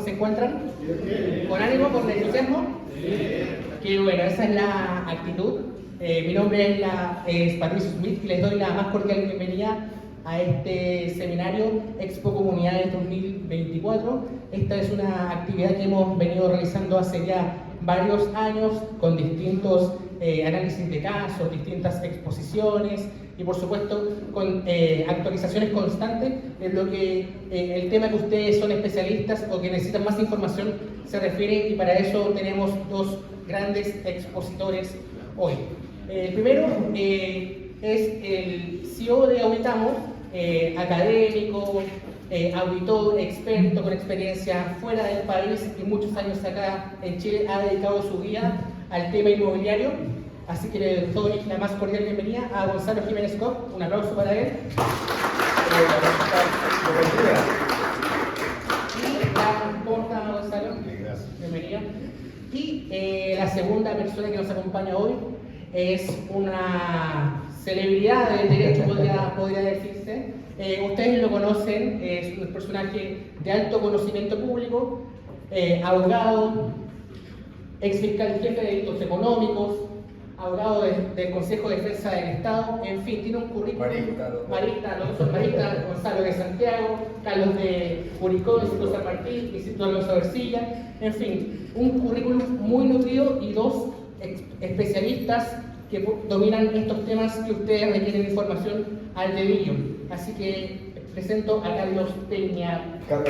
¿Cómo se encuentran? ¿Con ánimo, con entusiasmo? Qué bueno, esa es la actitud. Mi nombre es Patricio Smith y les doy la más cordial bienvenida a este seminario Expo Comunidades 2024. Esta es una actividad que hemos venido realizando hace ya varios años con distintos análisis de casos, distintas exposiciones y por supuesto con actualizaciones constantes en lo que el tema que ustedes son especialistas o que necesitan más información se refiere, y para eso tenemos dos grandes expositores hoy. El primero es el CEO de Auditamos, académico, auditor, experto con experiencia fuera del país y muchos años acá en Chile. Ha dedicado su vida al tema inmobiliario, así que le doy la más cordial bienvenida a Gonzalo Jiménez Kopp. Un aplauso para él. Y la corta, Gonzalo. Gracias. Bienvenida. Y la segunda persona que nos acompaña hoy es una celebridad del derecho, podría decirse. Ustedes lo conocen, es un personaje de alto conocimiento público, abogado, ex fiscal jefe de delitos económicos, abogado del Consejo de Defensa del Estado, en fin, tiene un currículum. Marista, Gonzalo de Santiago, Carlos de Curicó, Instituto San Martín, Instituto Alonso Ercilla, en fin, un currículum muy nutrido y dos especialistas que dominan estos temas que ustedes requieren información al dedillo. Así que presento a Carlos Peña. Carlos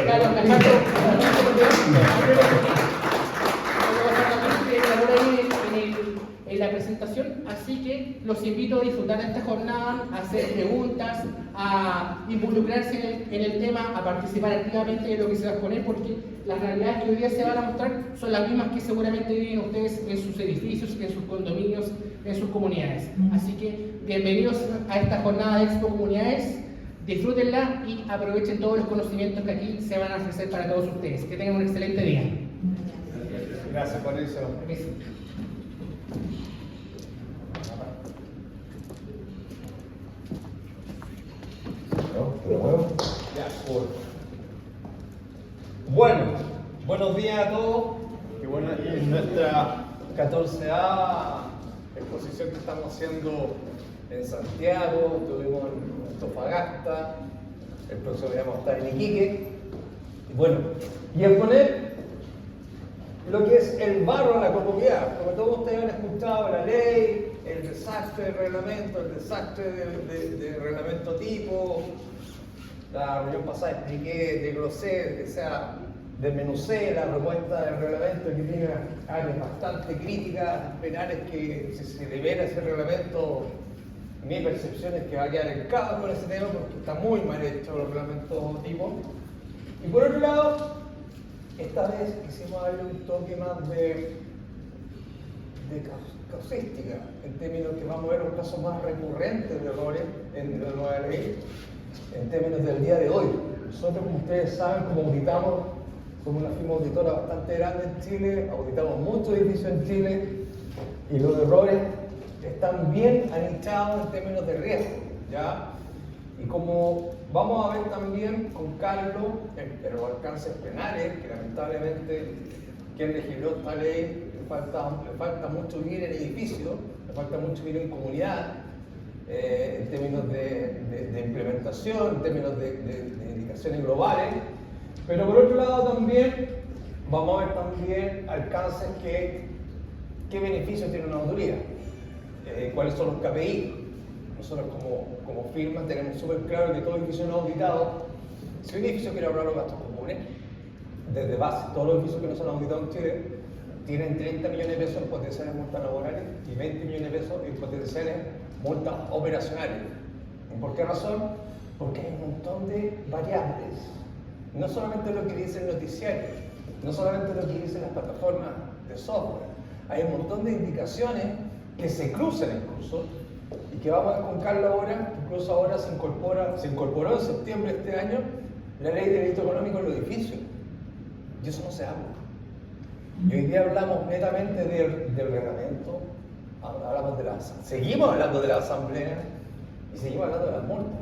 en la presentación, así que los invito a disfrutar de esta jornada, a hacer preguntas, a involucrarse en el tema, a participar activamente de lo que se va a exponer, porque las realidades que hoy día se van a mostrar son las mismas que seguramente viven ustedes en sus edificios, en sus condominios, en sus comunidades. Así que bienvenidos a esta jornada de Expo Comunidades, disfrútenla y aprovechen todos los conocimientos que aquí se van a ofrecer para todos ustedes. Que tengan un excelente día. Gracias por eso. Bueno, buenos días a todos. Qué bueno, es nuestra 14ª exposición que estamos haciendo en Santiago. Estuvimos en Antofagasta, el próximo día vamos a estar en Iquique. Y bueno, y exponer lo que es el barro a la comunidad. Como todos ustedes han escuchado, la ley, el desastre del reglamento, el desastre del reglamento tipo. La reunión pasada expliqué, desglosé, desmenucé la propuesta del reglamento, que tiene áreas bastante críticas, penales, que si se libera ese reglamento, mi percepción es que va a quedar en caos con ese tema porque está muy mal hecho el reglamento tipo. Y por otro lado, esta vez quisimos darle un toque más de causística, en términos que vamos a ver los casos más recurrentes de errores en la nueva ley, en términos del día de hoy. Nosotros, como ustedes saben, como auditamos, somos una firma auditora bastante grande en Chile, auditamos muchos edificios en Chile y los errores están bien anichados en términos de riesgo, ¿ya? Y como vamos a ver también con Carlos, los alcances penales, que lamentablemente quien legisló esta ley le falta mucho vivir en edificios, le falta mucho vivir en comunidad, en términos de implementación, en términos de indicaciones globales, pero por otro lado también vamos a ver también alcances qué beneficios tiene una auditoría, cuáles son los KPI. Nosotros como firma tenemos súper claro que todo edificio no auditado, si un edificio quiere ahorrar los gastos comunes, desde base, todos los edificios que no son auditados en Chile tienen 30 millones de pesos en potenciales multas laborales y 20 millones de pesos en potenciales multas operacionales. ¿Y por qué razón? Porque hay un montón de variables. No solamente lo que dice el noticiario, no solamente lo que dicen las plataformas de software, hay un montón de indicaciones que se cruzan incluso y que vamos a ver con Carlos ahora. Incluso ahora se incorporó en septiembre de este año la ley de delito económico en los edificios, y eso no se habla. Y hoy día hablamos netamente del reglamento, seguimos hablando de la asamblea y seguimos hablando de las multas.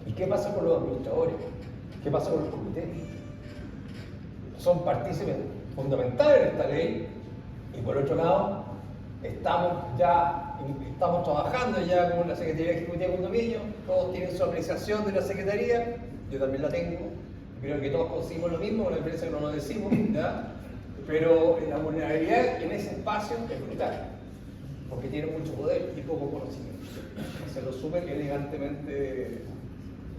¿Y qué pasa con los administradores? ¿Qué pasa con los comités? son partícipes fundamentales de esta ley, y por otro lado, estamos trabajando ya con la Secretaría Ejecutiva de Condominio, todos tienen su apreciación de la Secretaría, yo también la tengo, creo que todos conseguimos lo mismo, con la diferencia que no lo decimos, ¿ya? Pero la vulnerabilidad en ese espacio es brutal, porque tiene mucho poder y poco conocimiento. Se lo súper elegantemente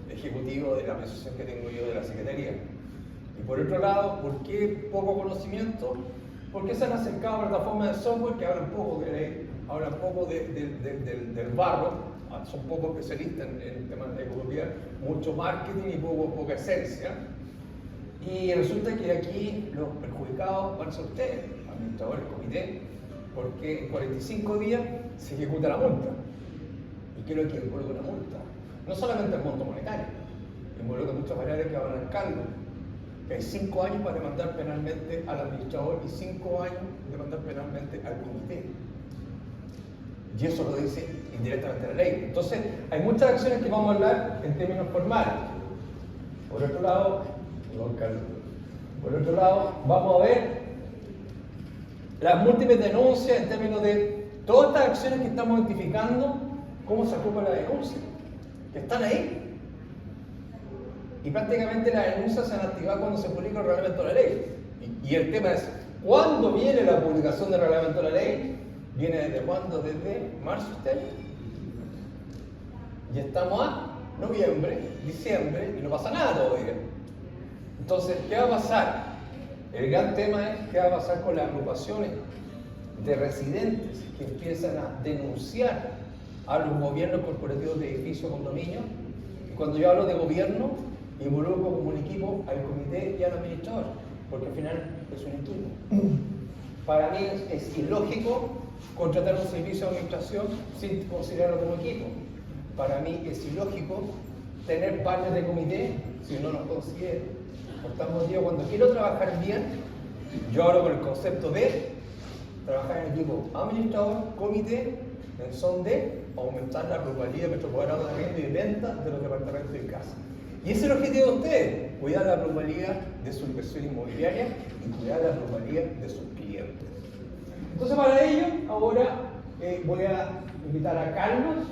ejecutivo de la apreciación que tengo yo de la Secretaría. Y por otro lado, ¿por qué poco conocimiento? Porque se han acercado a plataformas de software que hablan poco de ley, hablan poco del barro, son poco especialistas en el tema de economía, mucho marketing y poca esencia. Y resulta que aquí los perjudicados van a ser ustedes, administradores del comité, porque en 45 días se ejecuta la multa. ¿Y qué es lo que involucra una multa? No solamente el monto monetario, involucra muchas variables que van al cargo. Que hay 5 años para demandar penalmente al administrador y 5 años de demandar penalmente al comité. Y eso lo dice indirectamente la ley. Entonces, hay muchas acciones que vamos a hablar en términos formales. Por otro lado, vamos a ver las múltiples denuncias en términos de todas estas acciones que estamos identificando, cómo se ocupa la denuncia, que están ahí. Y prácticamente las denuncias se han activado cuando se publica el reglamento de la ley. Y el tema es, ¿cuándo viene la publicación del reglamento de la ley? ¿Viene desde cuándo? ¿Desde marzo usted? Y estamos a noviembre, diciembre, y no pasa nada todavía. Entonces, ¿qué va a pasar? El gran tema es qué va a pasar con las agrupaciones de residentes que empiezan a denunciar a los gobiernos corporativos de edificios, condominios. Y cuando yo hablo de gobierno, involucro como un equipo al comité y al administrador, porque al final es un equipo. Para mí es ilógico contratar un servicio de administración sin considerarlo como equipo. Para mí es ilógico tener partners de comité si no los considero. Por tanto, yo cuando quiero trabajar bien, yo hablo con el concepto de trabajar en equipo administrador, comité, en son de aumentar la plusvalía de metro cuadrado de arriendo y de venta de los departamentos de casa. Y ese es el objetivo de ustedes, cuidar la plusvalía de su inversión inmobiliaria y cuidar la plusvalía de sus clientes. Entonces, para ello, ahora voy a invitar a Carlos,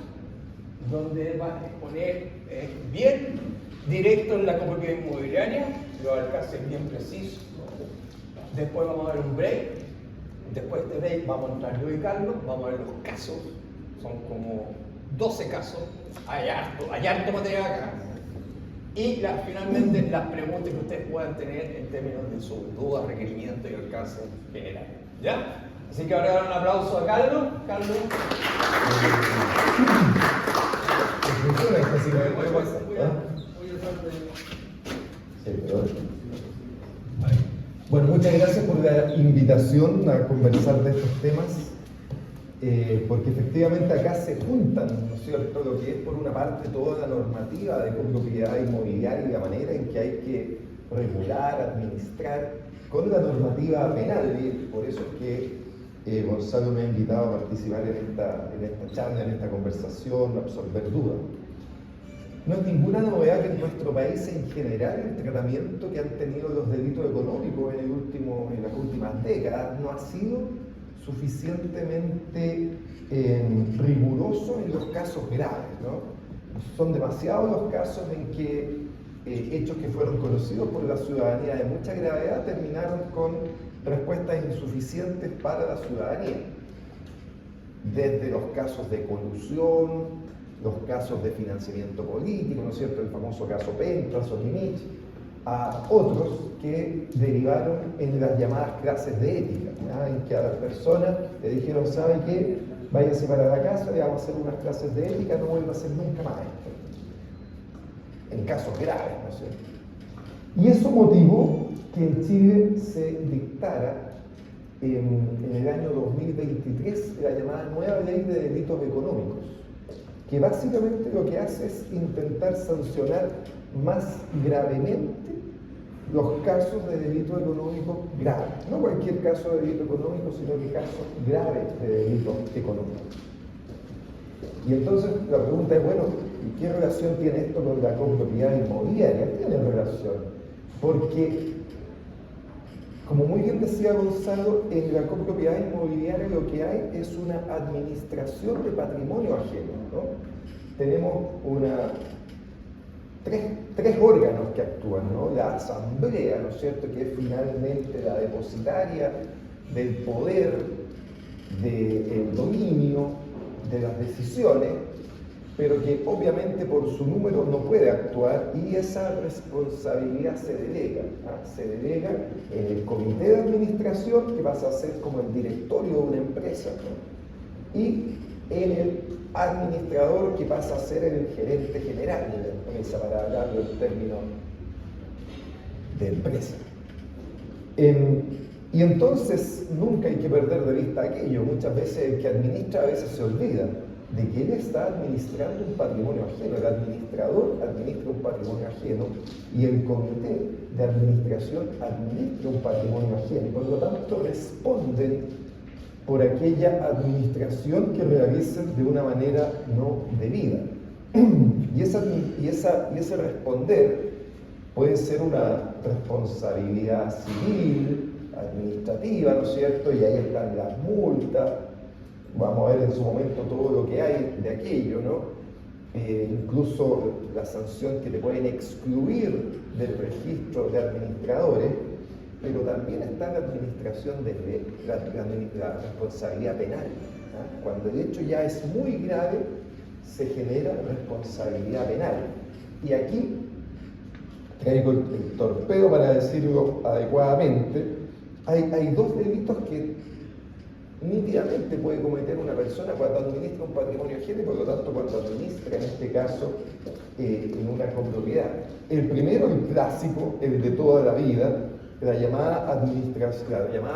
donde va a exponer bien directo en la copropiedad inmobiliaria, los alcances bien precisos. Después vamos a ver un break. Después de break vamos a entrar yo y Carlos, vamos a ver los casos. Son como 12 casos, hay harto material acá. Y finalmente las preguntas que ustedes puedan tener en términos de sus dudas, requerimientos y alcance general. ¿Ya? Así que ahora dar un aplauso a Carlos. Carlos. Bueno, muchas gracias por la invitación a conversar de estos temas, porque efectivamente acá se juntan, ¿no es cierto?, lo que es por una parte toda la normativa de copropiedad inmobiliaria y la manera en que hay que regular, administrar, con la normativa penal, y por eso es que Gonzalo me ha invitado a participar en esta charla, en esta conversación, a absorber dudas. No es ninguna novedad que en nuestro país en general el tratamiento que han tenido los delitos económicos en las últimas décadas no ha sido suficientemente riguroso en los casos graves, ¿no? Son demasiados los casos en que hechos que fueron conocidos por la ciudadanía de mucha gravedad terminaron con respuestas insuficientes para la ciudadanía. Desde los casos de colusión, los casos de financiamiento político, ¿no es cierto?, el famoso caso Pentas o Kimich, a otros que derivaron en las llamadas clases de ética, ¿no?, en que a las personas le dijeron, ¿sabe qué? Váyase para la casa, le vamos a hacer unas clases de ética, no vuelva a hacer nunca más esto. En casos graves, ¿no es cierto? Y eso motivó que en Chile se dictara en el año 2023 la llamada nueva ley de delitos económicos, que básicamente lo que hace es intentar sancionar más gravemente los casos de delito económico graves. No cualquier caso de delito económico, sino que casos graves de delito económico. Y entonces la pregunta es, bueno, ¿y qué relación tiene esto con la copropiedad inmobiliaria? Tiene relación, porque como muy bien decía Gonzalo, en la copropiedad inmobiliaria lo que hay es una administración de patrimonio ajeno, ¿no? Tenemos tres órganos que actúan, ¿no? La asamblea, ¿no es cierto?, que es finalmente la depositaria del poder, del dominio, de las decisiones, pero que obviamente por su número no puede actuar, y esa responsabilidad se delega. Se delega en el comité de administración, que pasa a ser como el directorio de una empresa, ¿no? Y en el administrador, que pasa a ser el gerente general de la empresa, para hablarlo en términos de empresa. Y entonces nunca hay que perder de vista aquello. Muchas veces el que administra a veces se olvida de que él está administrando un patrimonio ajeno. El administrador administra un patrimonio ajeno y el comité de administración administra un patrimonio ajeno, y por lo tanto responden por aquella administración que realicen de una manera no debida. Y ese responder puede ser una responsabilidad civil, administrativa, ¿no es cierto? Y ahí están las multas. Vamos a ver en su momento todo lo que hay de aquello, ¿no? Incluso la sanción que te pueden excluir del registro de administradores, pero también está la administración de la responsabilidad penal, ¿no? Cuando el hecho ya es muy grave, se genera responsabilidad penal. Y aquí traigo el torpedo para decirlo adecuadamente. Hay dos delitos que nítidamente puede cometer una persona cuando administra un patrimonio ajeno, y por lo tanto cuando administra, en este caso, en una copropiedad. El primero, el clásico, el de toda la vida, la llamada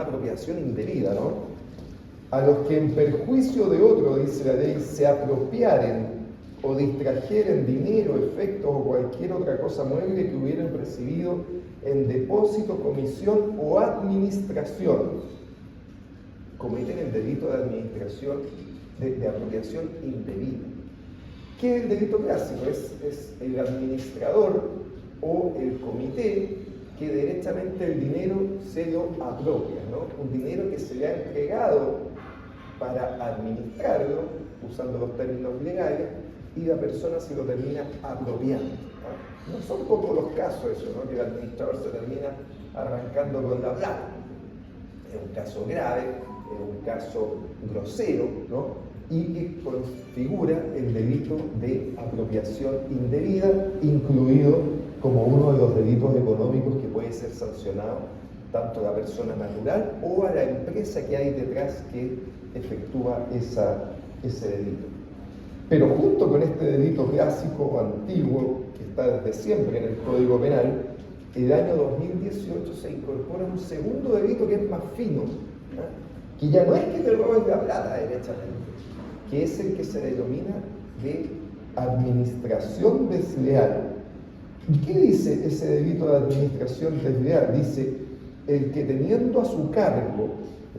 apropiación indebida, ¿no? A los que en perjuicio de otro, dice la ley, se apropiaren o distrajeren dinero, efectos o cualquier otra cosa mueble que hubieran recibido en depósito, comisión o administración, cometen el delito de administración, de apropiación indebida. ¿Qué es el delito clásico? Es el administrador o el comité que derechamente el dinero se lo apropia, ¿no? Un dinero que se le ha entregado para administrarlo, usando los términos legales, y la persona se lo termina apropiando, ¿no? No son pocos los casos eso, ¿no? Que el administrador se termina arrancando con la plata. Es un caso grave, es un caso grosero, ¿no? Y que configura el delito de apropiación indebida, incluido como uno de los delitos económicos que puede ser sancionado tanto a la persona natural o a la empresa que hay detrás que efectúa ese delito. Pero junto con este delito clásico o antiguo, que está desde siempre en el Código Penal, el año 2018 se incorpora un segundo delito que es más fino, ¿no? Que ya no es que te robes la plata derechamente, que es el que se denomina de administración desleal. ¿Y qué dice ese delito de administración desleal? Dice, el que teniendo a su cargo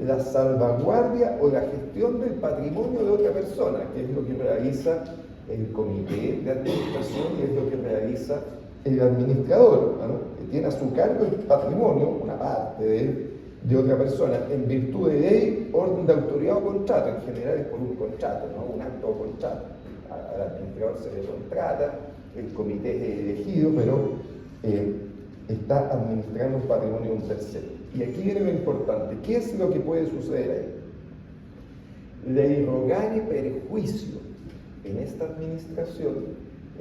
la salvaguardia o la gestión del patrimonio de otra persona, que es lo que realiza el comité de administración y es lo que realiza el administrador, ¿no? Que tiene a su cargo el patrimonio, una parte de otra persona, en virtud de ley, orden de autoridad o contrato. En general es por un contrato, ¿no? Un acto o contrato. Al administrador se le contrata, el comité es elegido, pero está administrando un patrimonio de un tercero. Y aquí viene lo importante. ¿Qué es lo que puede suceder ahí? Le irrogare perjuicio. En esta administración,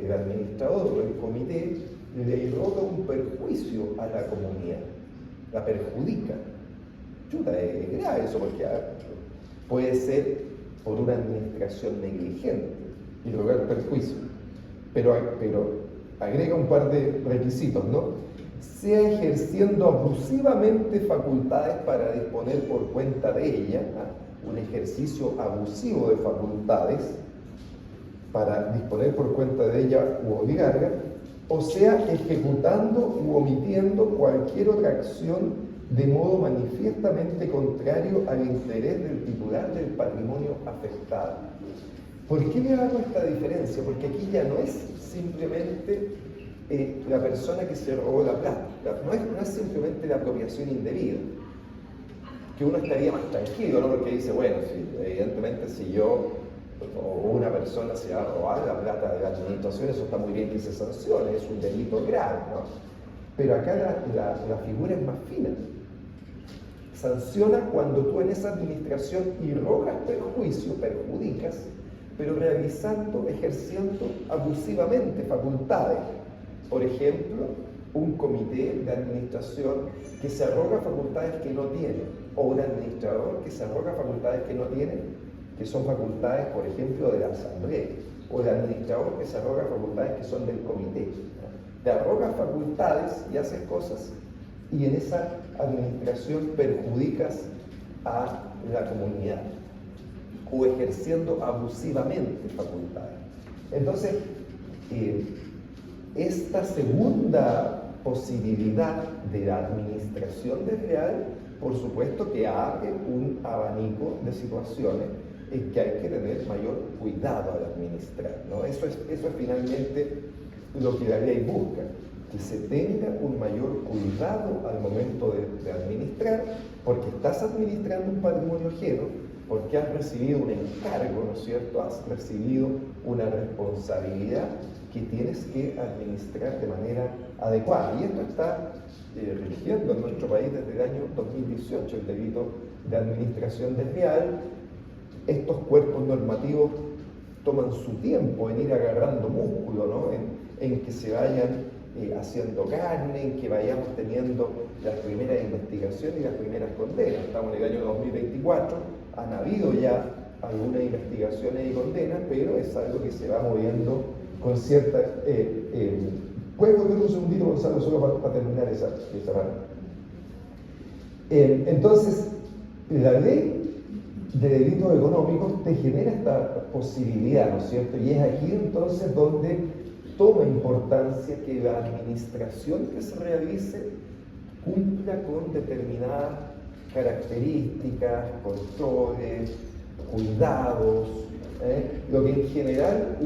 el administrador o el comité le irroga un perjuicio a la comunidad, la perjudica. Chuta, es grave eso, porque puede ser por una administración negligente, irrogar perjuicio. Pero agrega un par de requisitos, ¿no? Sea ejerciendo abusivamente facultades para disponer por cuenta de ella, ¿no? Un ejercicio abusivo de facultades para disponer por cuenta de ella u obligarla, o sea, ejecutando u omitiendo cualquier otra acción de modo manifiestamente contrario al interés del titular del patrimonio afectado. ¿Por qué le hago esta diferencia? Porque aquí ya no es simplemente la persona que se robó la plata. No es simplemente la apropiación indebida, que uno estaría más tranquilo, ¿no? Porque dice, bueno, evidentemente si yo o una persona se va a robar la plata de la administración, eso está muy bien que se sancione, es un delito grave, ¿no? Pero acá la figura es más fina. Sanciona cuando tú en esa administración irrogas perjuicio, perjudicas, pero ejerciendo abusivamente facultades. Por ejemplo, un comité de administración que se arroga facultades que no tiene, o un administrador que se arroga facultades que no tiene, que son facultades, por ejemplo, de la asamblea, o el administrador que se arroga facultades que son del comité. Te arrogas facultades y haces cosas, y en esa administración perjudicas a la comunidad, o ejerciendo abusivamente facultades. Entonces, esta segunda posibilidad de la administración desleal, por supuesto que abre un abanico de situaciones en que hay que tener mayor cuidado al administrar, ¿no? Eso es finalmente lo que la ley busca, que se tenga un mayor cuidado al momento de administrar, porque estás administrando un patrimonio ajeno, porque has recibido un encargo, ¿no es cierto? Has recibido una responsabilidad que tienes que administrar de manera adecuada. Y esto está rigiendo en nuestro país desde el año 2018, el delito de administración desleal. Estos cuerpos normativos toman su tiempo en ir agarrando músculo, ¿no? En que se vayan haciendo carne, en que vayamos teniendo las primeras investigaciones y las primeras condenas. Estamos en el año 2024, han habido ya algunas investigaciones y condenas, pero es algo que se va moviendo con cierta... ¿Puedes volver un segundito, Gonzalo, solo para terminar esa parte? Entonces, la ley de delitos económicos te genera esta posibilidad, ¿no es cierto? Y es aquí entonces donde toma importancia que la administración que se realice cumpla con determinadas características, controles, cuidados, lo que en general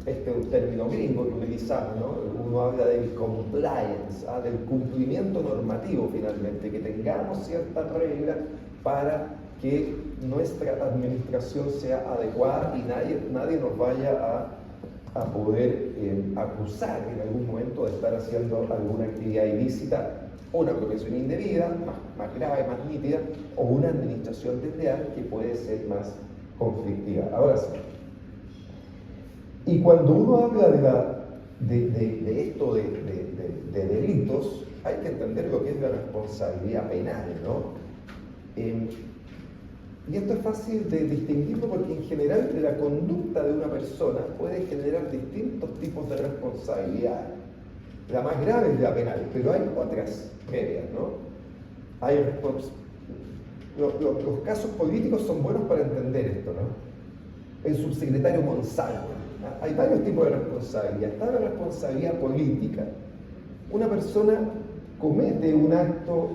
este es un término gringo que utilizamos, ¿no? Uno habla del compliance, del cumplimiento normativo finalmente, que tengamos ciertas reglas para que nuestra administración sea adecuada y nadie nos vaya a poder acusar en algún momento de estar haciendo alguna actividad ilícita, o una apropiación indebida, más grave, más nítida, o una administración desleal que puede ser más conflictiva. Ahora sí. Y cuando uno habla de esto de delitos, hay que entender lo que es la responsabilidad penal, ¿no? Y esto es fácil de distinguirlo porque en general la conducta de una persona puede generar distintos tipos de responsabilidad. La más grave es la penal, pero hay otras medias, ¿no? Los casos políticos son buenos para entender esto, ¿no? El subsecretario Monsalvo. Hay varios tipos de responsabilidad. Está la responsabilidad política. Una persona comete un acto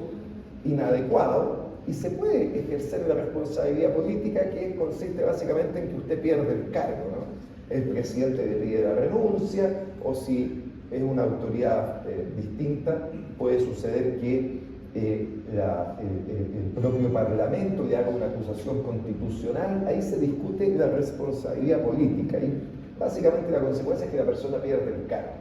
inadecuado y se puede ejercer la responsabilidad política, que consiste básicamente en que usted pierde el cargo, ¿no? El presidente le pide la renuncia, o si es una autoridad distinta, puede suceder que el propio Parlamento le haga una acusación constitucional. Ahí se discute la responsabilidad política y básicamente la consecuencia es que la persona pierde el cargo.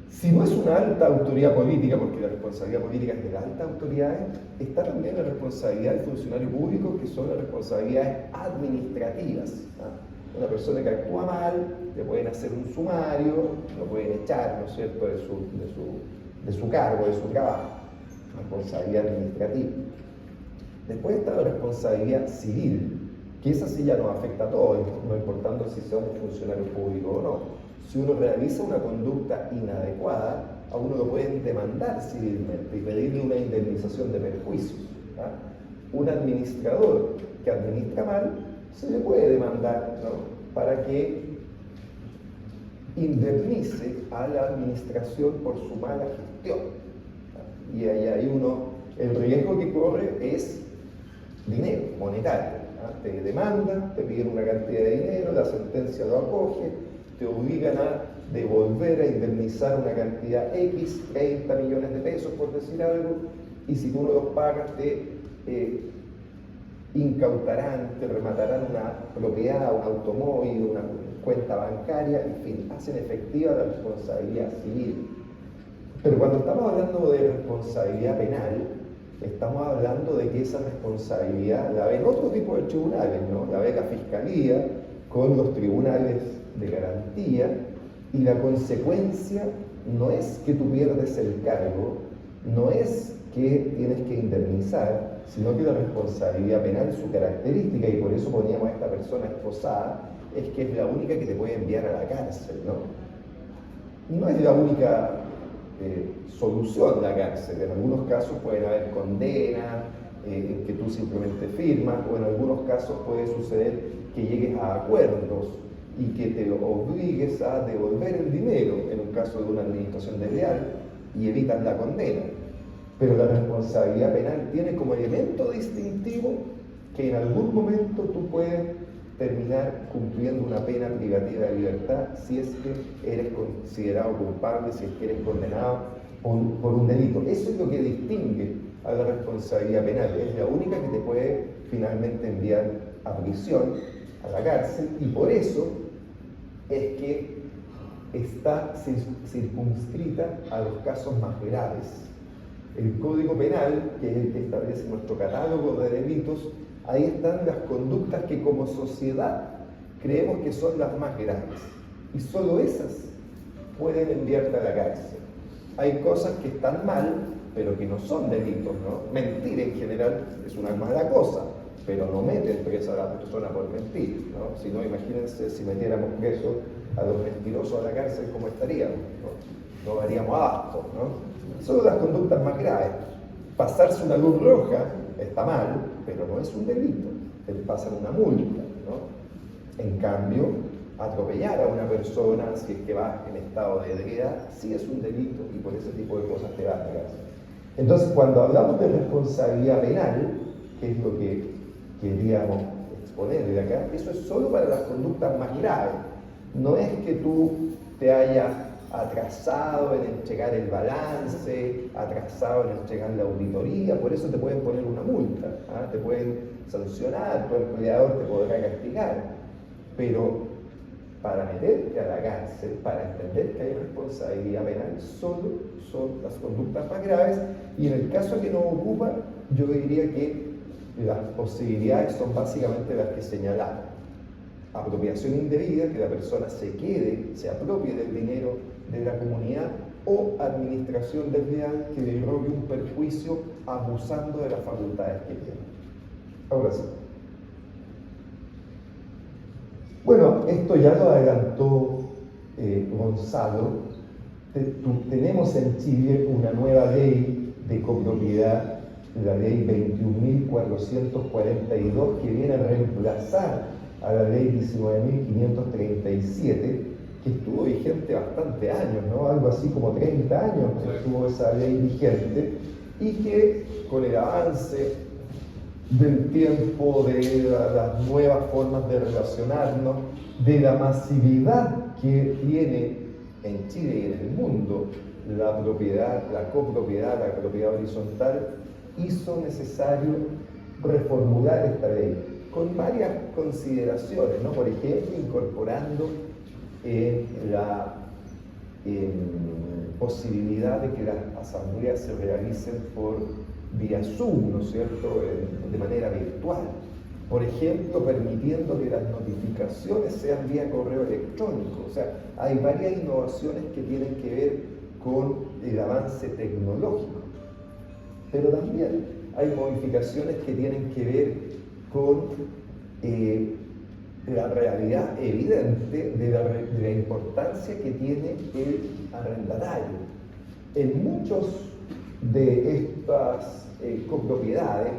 Si no es una alta autoridad política, porque la responsabilidad política es de las altas autoridades, está también la responsabilidad del funcionario público, que son las responsabilidades administrativas, ¿no? Una persona que actúa mal, le pueden hacer un sumario, lo pueden echar, ¿no es cierto?, de su cargo, de su trabajo. Responsabilidad administrativa. Después está la responsabilidad civil, que esa sí ya nos afecta a todos, no importando si somos funcionarios públicos o no. Si uno realiza una conducta inadecuada, a uno lo pueden demandar civilmente y pedirle una indemnización de perjuicios. Un administrador que administra mal, se le puede demandar, ¿no?, para que indemnice a la administración por su mala gestión. Y ahí el riesgo que corre es dinero, monetario. Te demandan, te piden una cantidad de dinero, la sentencia lo acoge, te obligan a de volver a indemnizar una cantidad X, 30 millones de pesos por decir algo, y si tú no los pagas te incautarán, te rematarán una propiedad, un automóvil, una cuenta bancaria, en fin, hacen efectiva la responsabilidad civil. Pero cuando estamos hablando de responsabilidad penal, estamos hablando de que esa responsabilidad la ven otro tipo de tribunales, ¿no? La ve la Fiscalía con los tribunales de garantía, y la consecuencia no es que tú pierdes el cargo, no es que tienes que indemnizar, sino que la responsabilidad penal, su característica, y por eso poníamos a esta persona esposada, es que es la única que te puede enviar a la cárcel, ¿no? No es la única solución la cárcel. En algunos casos pueden haber condenas que tú simplemente firmas, o en algunos casos puede suceder que llegues a acuerdos y que te obligues a devolver el dinero en un caso de una administración desleal y evitas la condena. Pero la responsabilidad penal tiene como elemento distintivo que en algún momento tú puedes terminar cumpliendo una pena privativa de libertad si es que eres considerado culpable, si es que eres condenado por un delito. Eso es lo que distingue a la responsabilidad penal. Es la única que te puede finalmente enviar a prisión, a la cárcel, y por eso es que está circunscrita a los casos más graves. El Código Penal, que es el que establece nuestro catálogo de delitos, ahí están las conductas que como sociedad creemos que son las más graves. Y solo esas pueden enviarte a la cárcel. Hay cosas que están mal, pero que no son delitos, ¿no? Mentir en general es una mala cosa, pero no meten presa a la persona por mentir, ¿no? Si no, imagínense si metiéramos preso a los mentirosos a la cárcel, ¿cómo estaríamos? No daríamos abasto, ¿no? Son las conductas más graves. Pasarse una luz roja está mal, pero no es un delito. Te pasan una multa, ¿no? En cambio, atropellar a una persona, si es que va en estado de ebriedad, sí es un delito, y por ese tipo de cosas te vas a la cárcel. Entonces, cuando hablamos de responsabilidad penal, que es lo que queríamos exponer de acá, eso es solo para las conductas más graves. No es que tú te hayas atrasado en entregar el balance, atrasado en entregar la auditoría, por eso te pueden poner una multa, ¿ah? Te pueden sancionar, tu empleador te podrá castigar, pero para meterte a la cárcel, para entender que hay responsabilidad penal, solo son las conductas más graves, y en el caso que nos ocupa, yo diría que las posibilidades son básicamente las que señalamos. Apropiación indebida, que la persona se quede, se apropie del dinero de la comunidad, o administración desleal, que le robe un perjuicio abusando de las facultades que tiene. Ahora sí. Bueno, esto ya lo adelantó Gonzalo. Tenemos en Chile una nueva ley de copropiedad, la ley 21.442, que viene a reemplazar a la ley 19.537, que estuvo vigente bastante años, ¿no? Algo así como 30 años estuvo esa ley vigente, y que con el avance del tiempo, de las nuevas formas de relacionarnos, de la masividad que tiene en Chile y en el mundo la propiedad, la copropiedad, la propiedad horizontal, hizo necesario reformular esta ley con varias consideraciones, ¿no? Por ejemplo, incorporando la posibilidad de que las asambleas se realicen por vía Zoom, ¿no es cierto?, de manera virtual. Por ejemplo, permitiendo que las notificaciones sean vía correo electrónico. O sea, hay varias innovaciones que tienen que ver con el avance tecnológico. Pero también hay modificaciones que tienen que ver con la realidad evidente de la importancia que tiene el arrendatario. En muchos de estas copropiedades,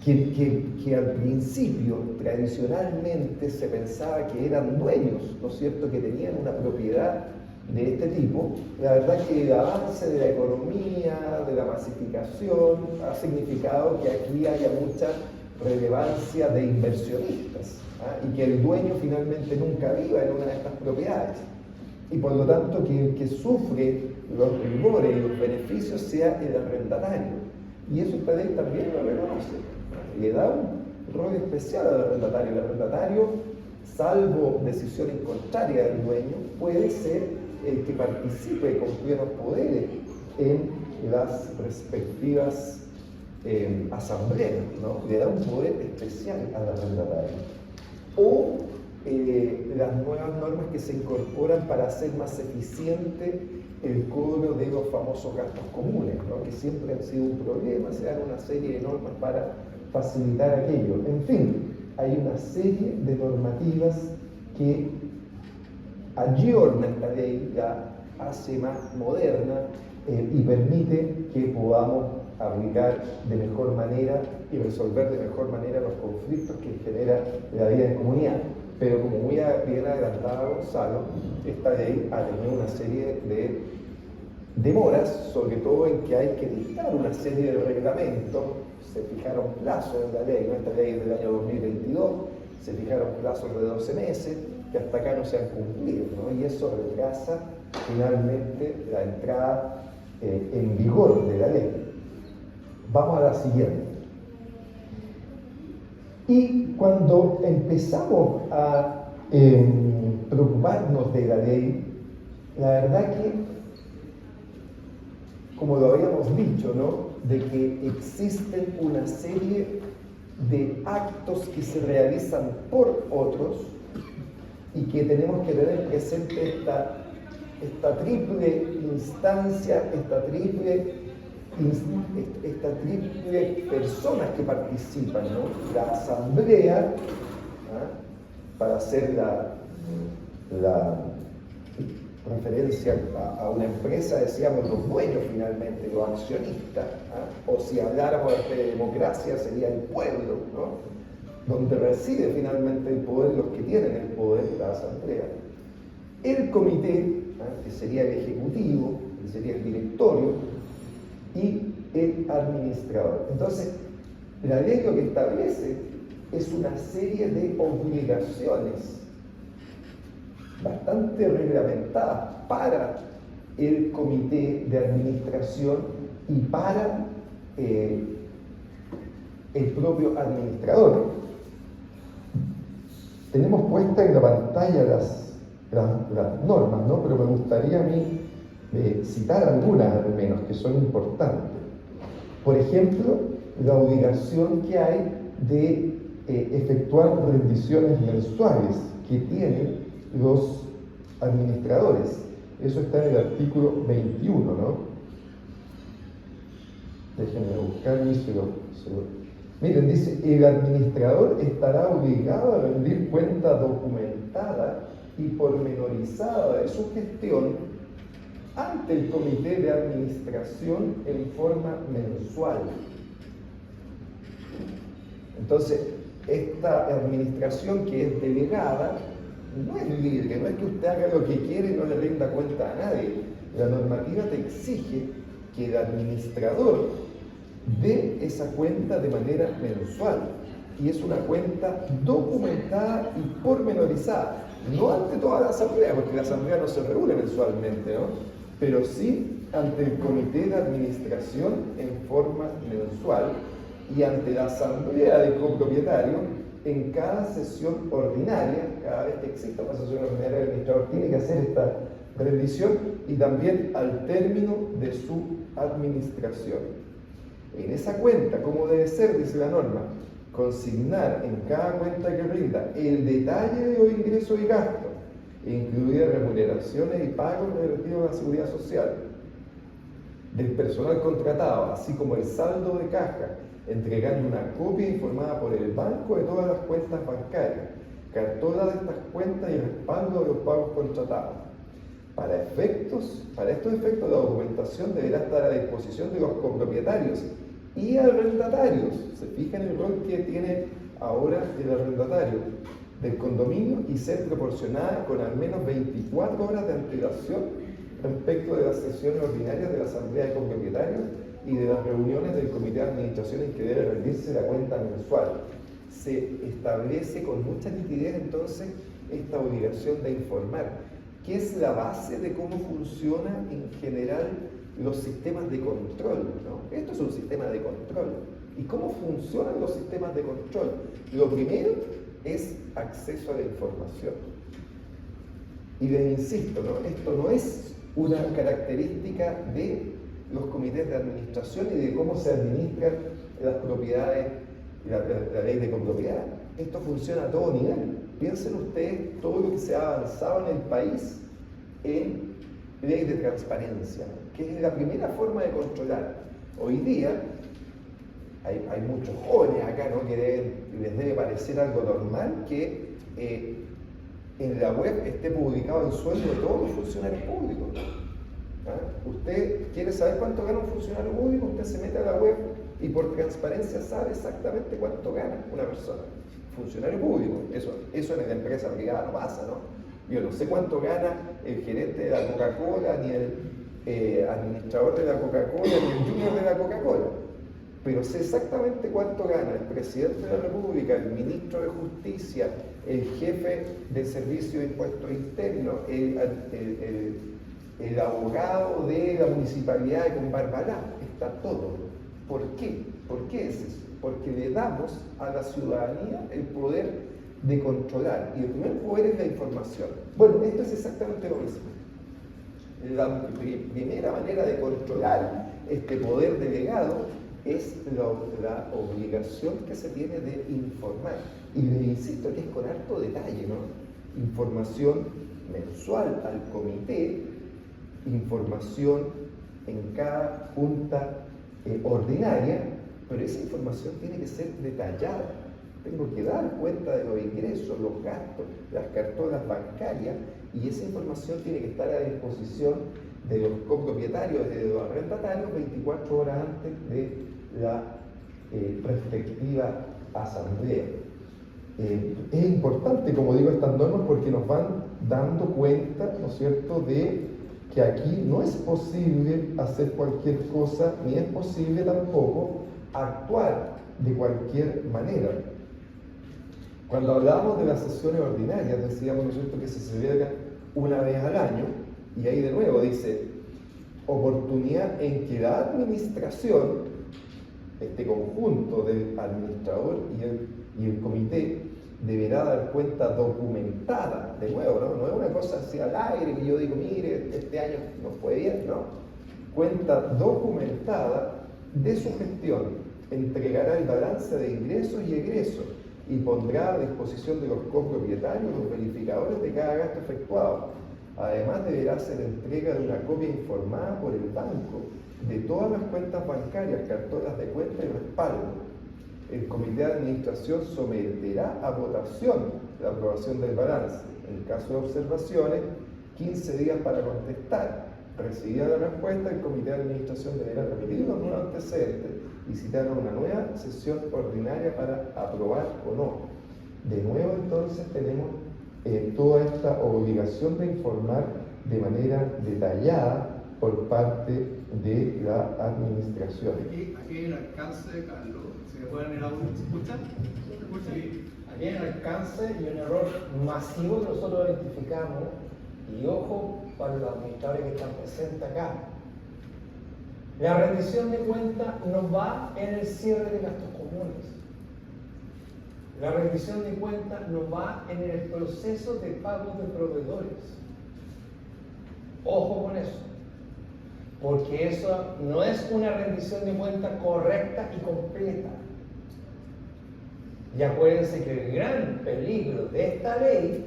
que al principio tradicionalmente se pensaba que eran dueños, ¿no es cierto?, que tenían una propiedad de este tipo, la verdad que el avance de la economía, de la masificación, ha significado que aquí haya mucha relevancia de inversionistas, ¿ah? Y que el dueño finalmente nunca viva en una de estas propiedades. y por lo tanto que el que sufre los rigores y los beneficios sea el arrendatario. Y eso esta ley también lo reconoce. Le da un rol especial al arrendatario. El arrendatario, salvo decisiones contrarias del dueño, puede ser el que participe con plenos poderes en las respectivas asambleas, ¿no? Le da un poder especial al arrendatario. O las nuevas normas que se incorporan para hacer más eficiente el cobro de los famosos gastos comunes, ¿no? Que siempre han sido un problema. Se dan una serie de normas para facilitar aquello. En fin, hay una serie de normativas que ayorna esta ley, la hace más moderna y permite que podamos aplicar de mejor manera y resolver de mejor manera los conflictos que genera la vida en comunidad. Pero como muy bien adelantaba Gonzalo, esta ley ha tenido una serie de demoras, sobre todo en que hay que dictar una serie de reglamentos. Se fijaron plazos en la ley, ¿no? Esta ley es del año 2022, se fijaron plazos de 12 meses que hasta acá no se han cumplido, ¿no? Y eso retrasa finalmente la entrada en vigor de la ley. Vamos a la siguiente. Y cuando empezamos a preocuparnos de la ley, la verdad que, como lo habíamos dicho, ¿no? De que existen una serie de actos que se realizan por otros y que tenemos que tener presente esta triple instancia, esta triple personas que participan, ¿no? La asamblea, para hacer la referencia a una empresa, decíamos los dueños finalmente, los accionistas, o si habláramos de democracia sería el pueblo, ¿no? Donde reside finalmente el poder, los que tienen el poder, la asamblea. El comité, que sería el ejecutivo, que sería el directorio, y el administrador. Entonces, la ley lo que establece es una serie de obligaciones bastante reglamentadas para el comité de administración y para el propio administrador. Tenemos puesta en la pantalla las normas, ¿no? Pero me gustaría a mí citar algunas al menos que son importantes. Por ejemplo, la obligación que hay de efectuar rendiciones mensuales que tienen los administradores. Eso está en el artículo 21, ¿no? Déjenme buscarlo y se lo... Miren, dice, el administrador estará obligado a rendir cuenta documentada y pormenorizada de su gestión ante el comité de administración en forma mensual. Entonces, esta administración que es delegada no es libre, no es que usted haga lo que quiere y no le rinda cuenta a nadie. La normativa te exige que el administrador dé esa cuenta de manera mensual, y es una cuenta documentada y pormenorizada, no ante toda la asamblea, porque la asamblea no se reúne mensualmente, ¿no? Pero sí ante el comité de administración en forma mensual y ante la asamblea de copropietarios en cada sesión ordinaria. Cada vez que exista una sesión ordinaria, el administrador tiene que hacer esta rendición, y también al término de su administración. En esa cuenta, ¿cómo debe ser? Dice la norma: consignar en cada cuenta que rinda el detalle de los ingresos y gastos, incluidas remuneraciones y pagos relativos a la seguridad social del personal contratado, así como el saldo de caja, entregando una copia informada por el banco de todas las cuentas bancarias, cartola de estas cuentas y respaldo de los pagos contratados. Para estos efectos, la documentación deberá estar a disposición de los copropietarios y arrendatarios. Se fijan el rol que tiene ahora el arrendatario del condominio, y ser proporcionada con al menos 24 horas de antelación respecto de las sesiones ordinarias de la asamblea de copropietarios y de las reuniones del comité de administración en que debe rendirse la cuenta mensual. Se establece con mucha nitidez entonces esta obligación de informar, que es la base de cómo funcionan en general los sistemas de control, ¿no? Esto es un sistema de control. ¿Y cómo funcionan los sistemas de control? Lo primero es acceso a la información. Y les insisto, ¿no? Esto no es una característica de los comités de administración y de cómo se administran las propiedades, la ley de copropiedad. Esto funciona a todo nivel. Piensen ustedes todo lo que se ha avanzado en el país en ley de transparencia, que es la primera forma de controlar. Hoy día hay muchos jóvenes acá, ¿no?, que les debe parecer algo normal que en la web esté publicado el sueldo de todos los funcionarios públicos. ¿Ah? Usted quiere saber cuánto gana un funcionario público, usted se mete a la web y por transparencia sabe exactamente cuánto gana una persona. Funcionario público, eso en la empresa privada no pasa, ¿no? Yo no sé cuánto gana el gerente de la Coca-Cola, ni el administrador de la Coca-Cola, ni el junior de la Coca-Cola, pero sé exactamente cuánto gana el presidente de la República, el ministro de Justicia, el jefe del Servicio de Impuestos Internos, el abogado de la Municipalidad de Combarbalá. Está todo. ¿Por qué? ¿Por qué es eso? Porque le damos a la ciudadanía el poder de controlar. Y el primer poder es la información. Bueno, esto es exactamente lo mismo. La primera manera de controlar este poder delegado es la obligación que se tiene de informar. Y les insisto que es con harto detalle, ¿no? Información mensual al comité, información en cada junta ordinaria, pero esa información tiene que ser detallada. Tengo que dar cuenta de los ingresos, los gastos, las cartolas bancarias, y esa información tiene que estar a disposición de los copropietarios, de los arrendatarios, 24 horas antes de la respectiva asamblea. Es importante, como digo, estas normas porque nos van dando cuenta, ¿no es cierto?, de que aquí no es posible hacer cualquier cosa, ni es posible tampoco actuar de cualquier manera. Cuando hablábamos de las sesiones ordinarias, decíamos, ¿no es cierto?, que se celebran una vez al año, y ahí de nuevo dice, oportunidad en que la administración, este conjunto del administrador y el comité, deberá dar cuenta documentada, de nuevo, ¿no? No es una cosa así al aire que yo digo, mire, este año nos fue bien, ¿no? Cuenta documentada de su gestión, entregará el balance de ingresos y egresos y pondrá a disposición de los copropietarios los verificadores de cada gasto efectuado. Además, deberá hacer entrega de una copia informada por el banco de todas las cuentas bancarias, cartolas de cuenta y respaldo. El comité de administración someterá a votación la aprobación del balance. En caso de observaciones, 15 días para contestar. Recibida la respuesta, el comité de administración deberá remitir los nuevos antecedentes y citar una nueva sesión ordinaria para aprobar o no. De nuevo, entonces, tenemos toda esta obligación de informar de manera detallada por parte de la administración. Aquí hay un alcance, Carlos. ¿Se pueden el audio? ¿Se escucha? ¿Se escucha? Sí. Aquí hay un alcance y un error masivo que nosotros identificamos, y ojo para los administradores que están presentes acá. La rendición de cuentas no va en el cierre de gastos comunes. La rendición de cuentas no va en el proceso de pago de proveedores. Ojo con eso, porque eso no es una rendición de cuentas correcta y completa. Y acuérdense que el gran peligro de esta ley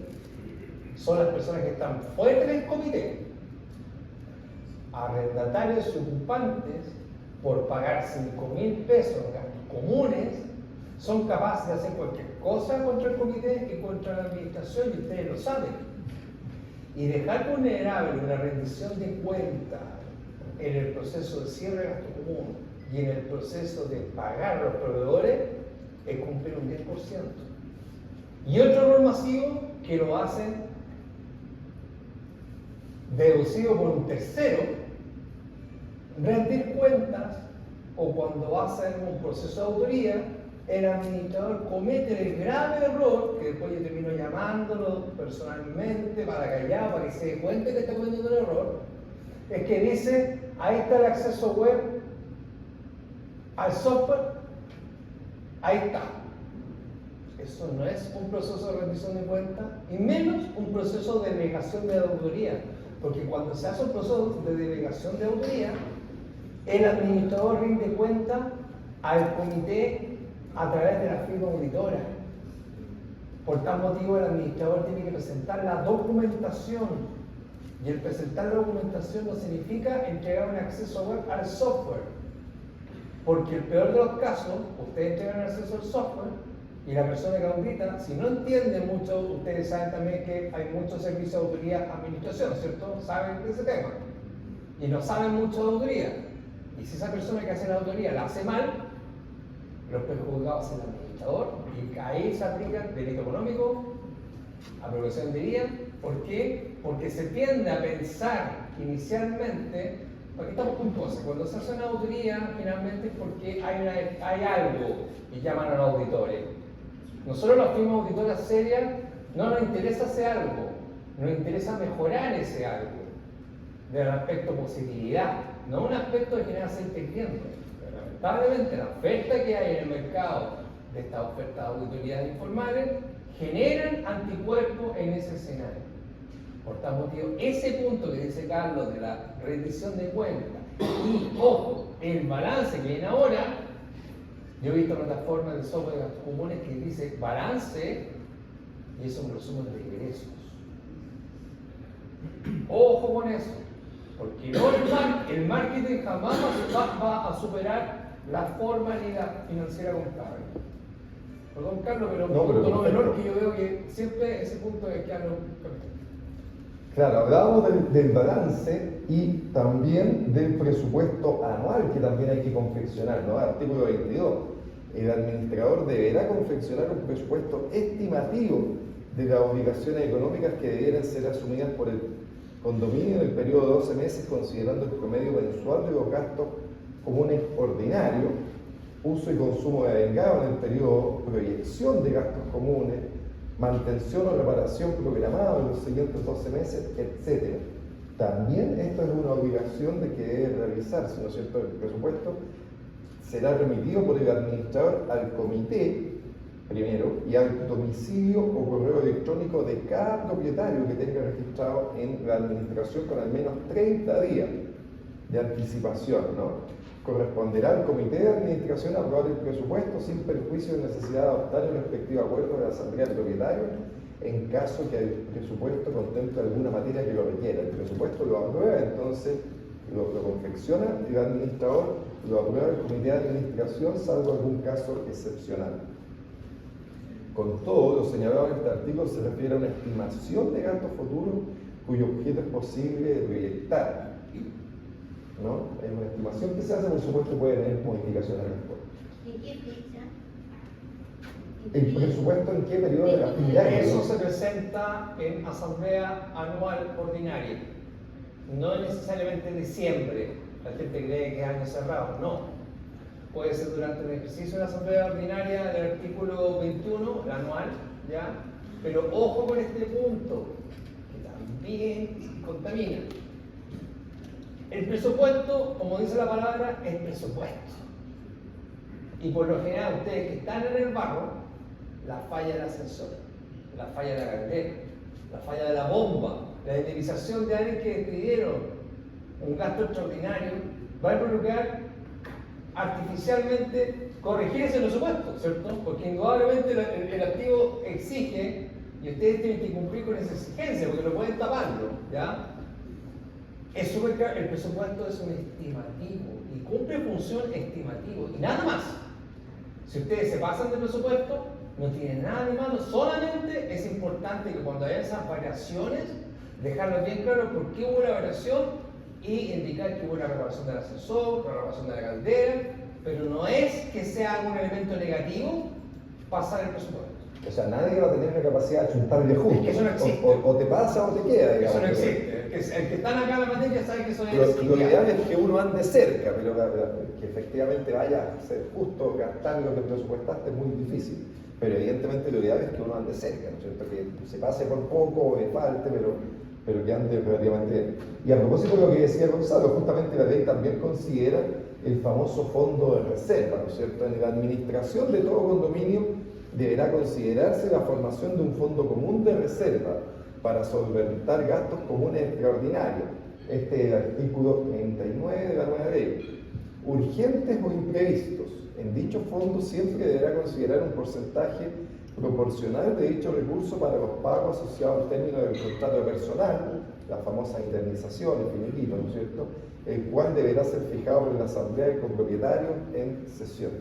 son las personas que están fuera del comité, arrendatarios y ocupantes, por pagar 5.000 pesos en gastos comunes, son capaces de hacer cualquier cosa contra el comité y contra la administración, y ustedes lo saben. Y dejar vulnerable una rendición de cuentas en el proceso de cierre de gasto común y en el proceso de pagar a los proveedores es cumplir un 10%. Y otro error masivo que lo hacen deducido por un tercero, rendir cuentas, o cuando hacen un proceso de autoría, el administrador comete el grave error, que después yo termino llamándolo personalmente para callar, para que se dé cuenta que está cometiendo el error, es que dice, ahí está el acceso web al software, ahí está. Eso no es un proceso de rendición de cuentas, y menos un proceso de delegación de autoría, porque cuando se hace un proceso de delegación de autoría, el administrador rinde cuenta al comité a través de la firma auditora. Por tal motivo, el administrador tiene que presentar la documentación, y el presentar la documentación no significa entregar un acceso web al software, porque el peor de los casos, ustedes entregan acceso al software y la persona que audita, si no entiende mucho, ustedes saben también que hay muchos servicios de auditoría administración, ¿cierto? Saben de ese tema y no saben mucho de auditoría, y si esa persona que hace la auditoría la hace mal, los perjudicados es el administrador, y ahí se aplica delito económico, apropiación de día. ¿Por qué? Porque se tiende a pensar inicialmente, aquí estamos con cosas, cuando se hace una auditoría finalmente es porque hay algo y llaman a los auditores. Nosotros las firmas auditoras serias no nos interesa hacer algo, nos interesa mejorar ese algo, del aspecto positividad, no un aspecto de generar aceite hirviendo. Lamentablemente la oferta que hay en el mercado de estas ofertas de auditorías informales generan anticuerpos en ese escenario. Por tal motivo, ese punto que dice Carlos de la rendición de cuentas y, ojo, el balance que viene ahora, yo he visto plataformas de software de gastos comunes que dice balance y es un resumen de ingresos. Ojo con eso, porque no el marketing jamás va a superar la formalidad financiera contable. Perdón, Carlos, pero un punto no menor que yo veo que siempre ese punto es que hablo. Claro, hablábamos del balance y también del presupuesto anual que también hay que confeccionar, ¿no? Artículo 22. El administrador deberá confeccionar un presupuesto estimativo de las obligaciones económicas que debieran ser asumidas por el condominio en el periodo de 12 meses, considerando el promedio mensual de los gastos comunes ordinarios, uso y consumo de vengado en el periodo, proyección de gastos comunes, mantención o reparación programada en los siguientes 12 meses, etc. También esto es una obligación de que debe realizarse, ¿no es cierto? El presupuesto será remitido por el administrador al comité, primero, y al domicilio o correo electrónico de cada propietario que tenga registrado en la administración con al menos 30 días de anticipación, ¿no? Corresponderá al comité de administración aprobar el presupuesto sin perjuicio de necesidad de adoptar el respectivo acuerdo de la asamblea de propietarios en caso que el presupuesto contemple alguna materia que lo requiera. El presupuesto lo aprueba, entonces lo confecciona el administrador, lo aprueba el comité de administración, salvo algún caso excepcional. Con todo, lo señalado en este artículo se refiere a una estimación de gastos futuros cuyo objeto es posible de proyectar, ¿no? Es una estimación que se hace, por supuesto, puede tener modificaciones después. ¿En qué fecha? ¿El presupuesto en qué periodo de la fin de año? Eso se presenta en asamblea anual ordinaria, no necesariamente en diciembre. La gente cree que es año cerrado, no. Puede ser durante el ejercicio de la asamblea ordinaria del artículo 21, la anual, ¿ya? Pero ojo con este punto, que también contamina. El presupuesto, como dice la palabra, es presupuesto. Y por lo general, ustedes que están en el barro, la falla del ascensor, la falla de la caldera, la falla de la bomba, la indemnización de alguien que despidieron, un gasto extraordinario, va a provocar artificialmente corregir ese presupuesto, ¿cierto? Porque indudablemente el activo exige y ustedes tienen que cumplir con esa exigencia, porque no pueden taparlo, ¿ya? El presupuesto es un estimativo y cumple función estimativa y nada más. Si ustedes se pasan del presupuesto, no tienen nada de malo, solamente es importante que cuando haya esas variaciones, dejarlo bien claro por qué hubo la variación y indicar que hubo una reparación del ascensor, una reparación de la caldera, pero no es que sea un elemento negativo pasar el presupuesto. O sea, nadie va a tener la capacidad de chuntarle justo. Es que eso no existe. O te pasa o te queda, digamos. Eso no existe. El que está acá en la materia sabe que eso es Lo ideal es que uno ande cerca, pero que efectivamente vaya a ser justo, gastar lo que presupuestaste es muy difícil. Pero evidentemente lo ideal es que uno ande cerca, ¿no es cierto? Que se pase por poco o le falte, pero que ande relativamente bien. Y a propósito de lo que decía Gonzalo, justamente la ley también considera el famoso fondo de reserva, ¿no es cierto? En la administración de todo condominio deberá considerarse la formación de un fondo común de reserva para solventar gastos comunes extraordinarios. Este es el artículo 39 de la nueva ley. Urgentes o imprevistos. En dicho fondo siempre deberá considerar un porcentaje proporcional de dicho recurso para los pagos asociados al término del contrato personal, la famosa indemnización, el finiquito, ¿no es cierto?, el cual deberá ser fijado por la Asamblea de Copropietarios en sesión.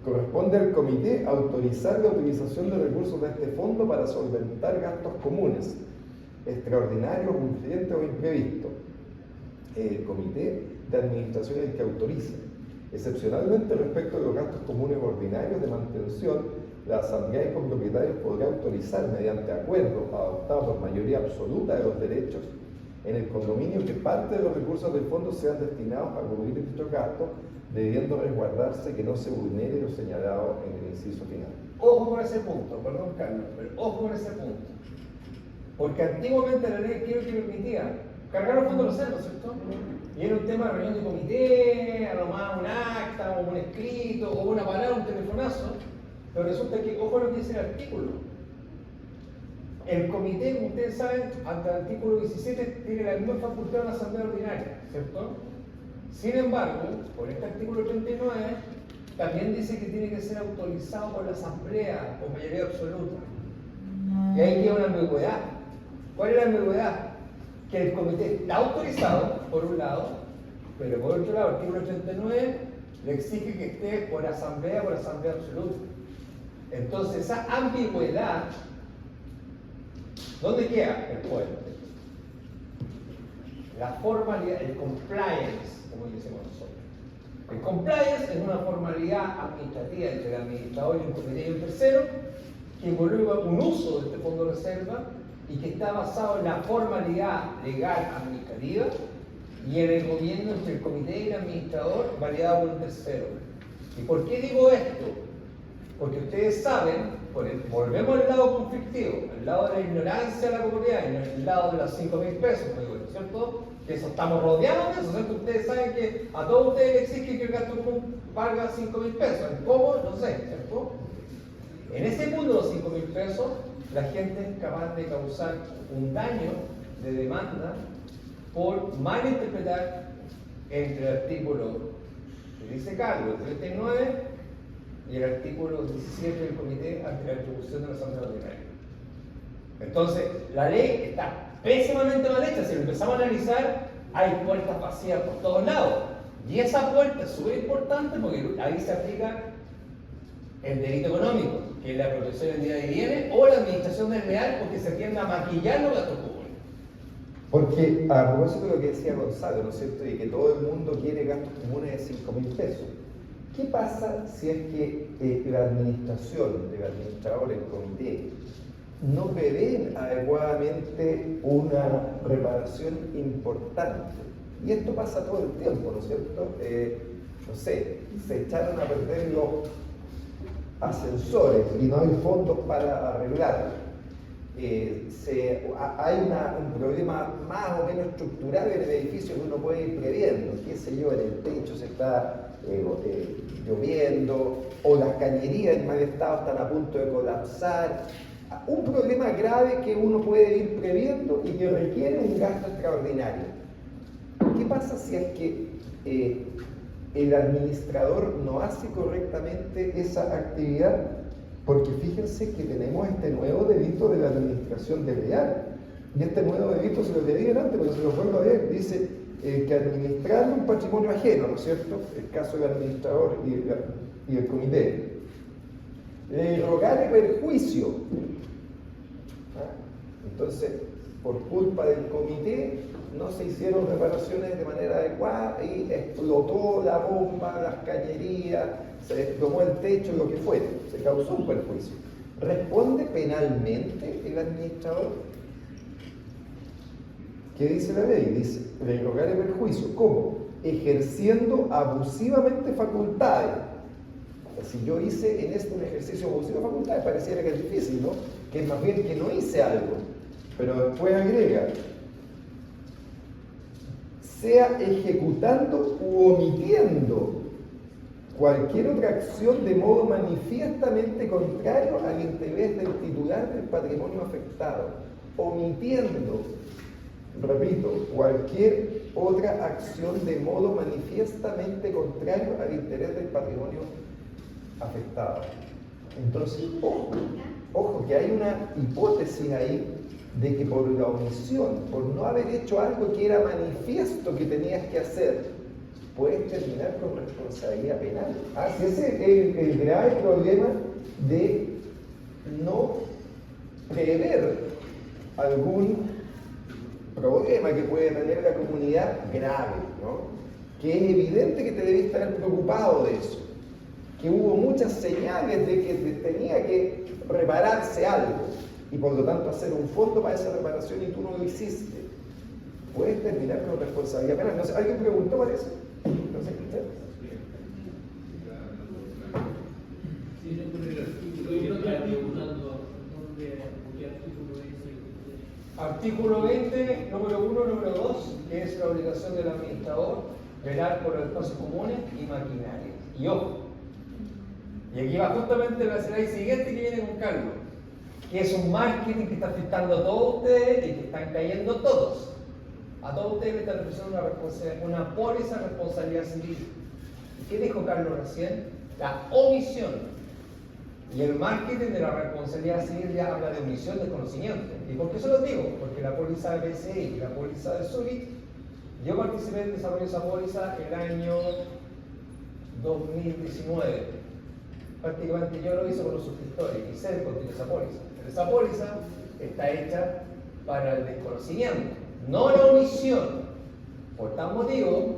Corresponde al comité autorizar la utilización de recursos de este fondo para solventar gastos comunes, extraordinarios, urgentes o imprevistos. El comité de administración es el que autoriza. Excepcionalmente, respecto de los gastos comunes ordinarios de mantención, la Asamblea de Copropietarios podrá autorizar, mediante acuerdo adoptado por mayoría absoluta de los derechos en el condominio, que parte de los recursos del fondo sean destinados a cubrir dichos gastos, debiendo resguardarse que no se vulnere lo señalado en el inciso final. Ojo con ese punto, perdón Carlos, pero ojo con ese punto. Porque antiguamente la ley creo que permitía cargar los fondos de reserva, ¿cierto? Y era un tema de reunión de comité, a lo más un acta, o un escrito, o una palabra, un telefonazo. Pero resulta que, ojo lo que dice el artículo. El comité, como ustedes saben, ante el artículo 17, tiene la misma facultad de la asamblea ordinaria, ¿cierto? Sin embargo, por este artículo 39, también dice que tiene que ser autorizado por la asamblea por mayoría absoluta. Y ahí queda una ambigüedad. ¿Cuál es la ambigüedad? Que el comité está autorizado, por un lado, pero por otro lado, el artículo 89 le exige que esté por asamblea absoluta. Entonces, esa ambigüedad, ¿dónde queda el pueblo? La formalidad, el compliance, como decimos nosotros. El compliance es una formalidad administrativa entre el administrador y un comité y un tercero que involucra un uso de este fondo de reserva y que está basado en la formalidad legal administrativa y en el gobierno entre el comité y el administrador validado por un tercero. ¿Y por qué digo esto? Porque ustedes saben, volvemos al lado conflictivo, al lado de la ignorancia de la comunidad, y al lado de los 5.000 pesos, ¿cierto? Que eso estamos rodeados de eso, ¿cierto? Ustedes saben que a todos ustedes les exigen que el gasto común valga 5.000 pesos. ¿Cómo? No sé, ¿cierto? En ese mundo de los 5.000 pesos, la gente es capaz de causar un daño de demanda por malinterpretar entre el artículo que dice Carlos, el 39, y el artículo 17 del comité ante la atribución de la asamblea ordinaria. Entonces, la ley está pésimamente mal hecha. Si lo empezamos a analizar, hay puertas vacías por todos lados. Y esa puerta es súper importante porque ahí se aplica el delito económico, que es la protección del día de bienes, o la administración desleal, porque se tiende a maquillar los gastos comunes. Porque a propósito de lo que decía Gonzalo, ¿no es cierto?, y que todo el mundo quiere gastos comunes de 5.000 pesos. ¿Qué pasa si es que la administración, el administrador, el comité, no prevén adecuadamente una reparación importante? Y esto pasa todo el tiempo, ¿no es cierto? No sé, se echaron a perder los ascensores y no hay fondos para arreglarlos. Hay un problema más o menos estructural en el edificio que uno puede ir previendo, qué sé yo, en el techo se está lloviendo, o las cañerías en mal estado están a punto de colapsar. Un problema grave que uno puede ir previendo y que requiere un gasto extraordinario. ¿Qué pasa si es que el administrador no hace correctamente esa actividad? Porque fíjense que tenemos este nuevo delito de la administración desleal. Y este nuevo delito se lo leí antes, pero se lo vuelvo a leer. Dice que administrar un patrimonio ajeno, ¿no es cierto? El caso del administrador y el comité. Rogar perjuicio. Entonces, por culpa del comité, no se hicieron reparaciones de manera adecuada y explotó la bomba, las cañerías, se desplomó el techo, lo que fuera, se causó un perjuicio. ¿Responde penalmente el administrador? ¿Qué dice la ley? Dice, revocar el perjuicio. ¿Cómo? Ejerciendo abusivamente facultades. Si yo hice en esto un ejercicio abusivo de facultades, pareciera que es difícil, ¿no? Que es más bien que no hice algo. Pero después agrega, sea ejecutando u omitiendo cualquier otra acción de modo manifiestamente contrario al interés del titular del patrimonio afectado. Omitiendo, repito, cualquier otra acción de modo manifiestamente contrario al interés del patrimonio afectado. Entonces, ojo, que hay una hipótesis ahí de que por la omisión, por no haber hecho algo que era manifiesto que tenías que hacer, puedes terminar con responsabilidad penal. Ese es el grave problema de no prever algún problema que puede tener la comunidad grave, ¿no? Que es evidente que te debes estar preocupado de eso, que hubo muchas señales de que tenía que repararse algo y por lo tanto hacer un fondo para esa reparación y tú no lo hiciste. Puedes terminar con responsabilidad penal. No sé, ¿alguien preguntó para eso? No sé, ¿usted? Sí, yo creo que el artículo, yo estaba preguntando dónde, qué artículo dice. Artículo 20, número 1, número 2, que es la obligación del administrador velar por los espacios comunes y maquinaria. Y ojo, y aquí va justamente la slide siguiente que viene con Carlos, que es un marketing que está afectando a todos ustedes y que están cayendo todos. A todos ustedes le están ofreciendo una póliza de responsabilidad civil. ¿Y qué dijo Carlos recién? La omisión. Y el marketing de la responsabilidad civil ya habla de omisión de conocimiento. ¿Y por qué se los digo? Porque la póliza de PCI y la póliza de Zurich, yo participé en el desarrollo de esa póliza el año 2019. Prácticamente yo lo hice con los suscriptores y sé contigo esa póliza. Pero esa póliza está hecha para el desconocimiento, no la omisión. Por tal motivo,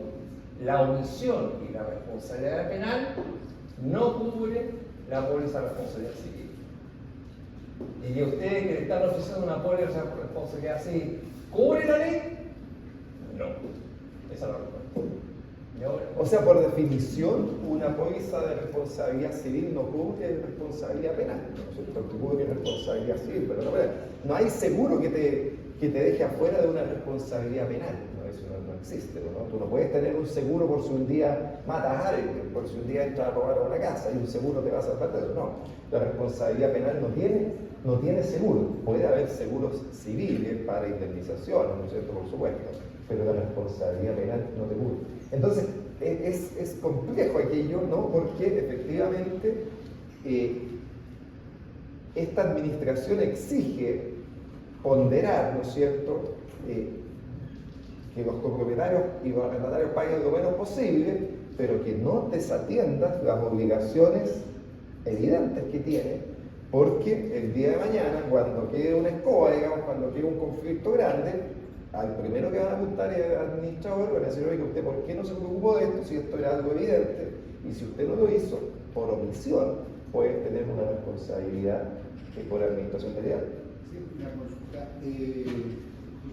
la omisión y la responsabilidad penal no cubre la póliza de responsabilidad civil. Y ustedes que le están ofreciendo una póliza de responsabilidad civil, ¿cubre la ley? No. Esa es la respuesta. O sea, por definición, una póliza de responsabilidad civil no cubre responsabilidad penal, ¿no es cierto? Cubre responsabilidad civil, pero no hay seguro que te deje afuera de una responsabilidad penal, ¿no? Eso no existe, ¿no? Tú no puedes tener un seguro por si un día matas a alguien, por si un día entras a robar a una casa y un seguro te va a salvar de eso. No, la responsabilidad penal no tiene seguro. Puede haber seguros civiles para indemnización, ¿no es cierto? Por supuesto, pero la responsabilidad penal no te cubre. Entonces, es complejo aquello, ¿no? Porque efectivamente esta administración exige ponderar, ¿no es cierto?, que los copropietarios y los arrendatarios paguen lo menos posible, pero que no desatiendas las obligaciones evidentes que tiene, porque el día de mañana, cuando quede una escoba, digamos, cuando quede un conflicto grande, al primero que van a apuntar es al administrador, van a decir, oye, ¿usted por qué no se preocupó de esto si esto era algo evidente? Y si usted no lo hizo, por omisión, puede tener una responsabilidad por administración federal. Sí, una consulta.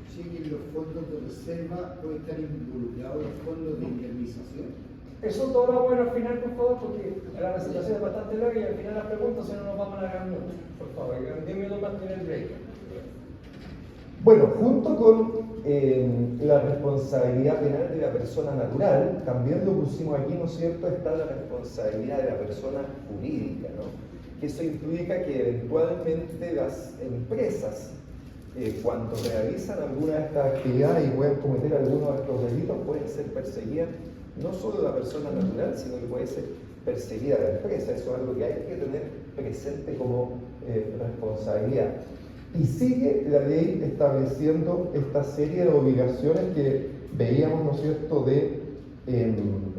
Escuché que los fondos de reserva pueden estar involucrados los fondos de indemnización. Eso todo lo bueno al final, por favor, porque la presentación es bastante larga y al final las preguntas, si no nos vamos a alargar mucho. Por favor, 10 minutos más tiene el break. Bueno, junto con la responsabilidad penal de la persona natural, también lo pusimos aquí, ¿no es cierto?, está la responsabilidad de la persona jurídica, ¿no? Que eso implica que eventualmente las empresas, cuando realizan alguna de estas actividades y pueden cometer algunos de estos delitos, pueden ser perseguidas no solo la persona natural, sino que puede ser perseguida la empresa. Eso es algo que hay que tener presente como responsabilidad. Y sigue la ley estableciendo esta serie de obligaciones que veíamos, ¿no es cierto?, de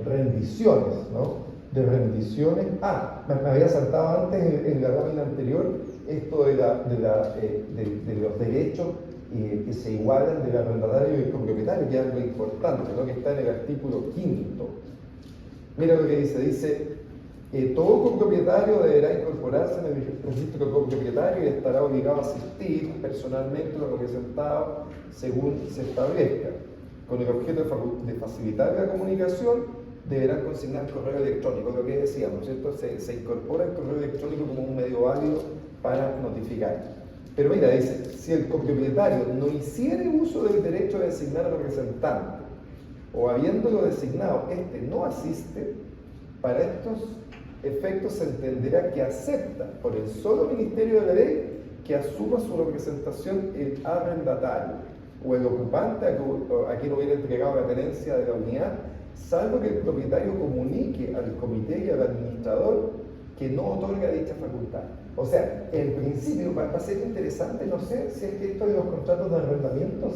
rendiciones, ¿no? De rendiciones. Me había saltado antes en la lámina anterior esto de los derechos que se igualan del arrendatario y del copropietario, que es algo importante, ¿no?, que está en el artículo 5. Mira lo que dice, todo copropietario deberá incorporar incorporarse en el registro copropietario y estará obligado a asistir personalmente a los representados según se establezca. Con el objeto de facilitar la comunicación, deberán consignar correo electrónico, lo que decíamos, ¿cierto? Se incorpora el correo electrónico como un medio válido para notificar. Pero mira, dice, si el copropietario no hiciere uso del derecho de designar al representante, o habiéndolo designado, este no asiste, para estos efectos se entenderá que acepta por el solo ministerio de la ley que asuma su representación el arrendatario o el ocupante a quien hubiera entregado la tenencia de la unidad, salvo que el propietario comunique al comité y al administrador que no otorga dicha facultad. O sea, en principio va a ser interesante, no sé si es que esto de los contratos de arrendamiento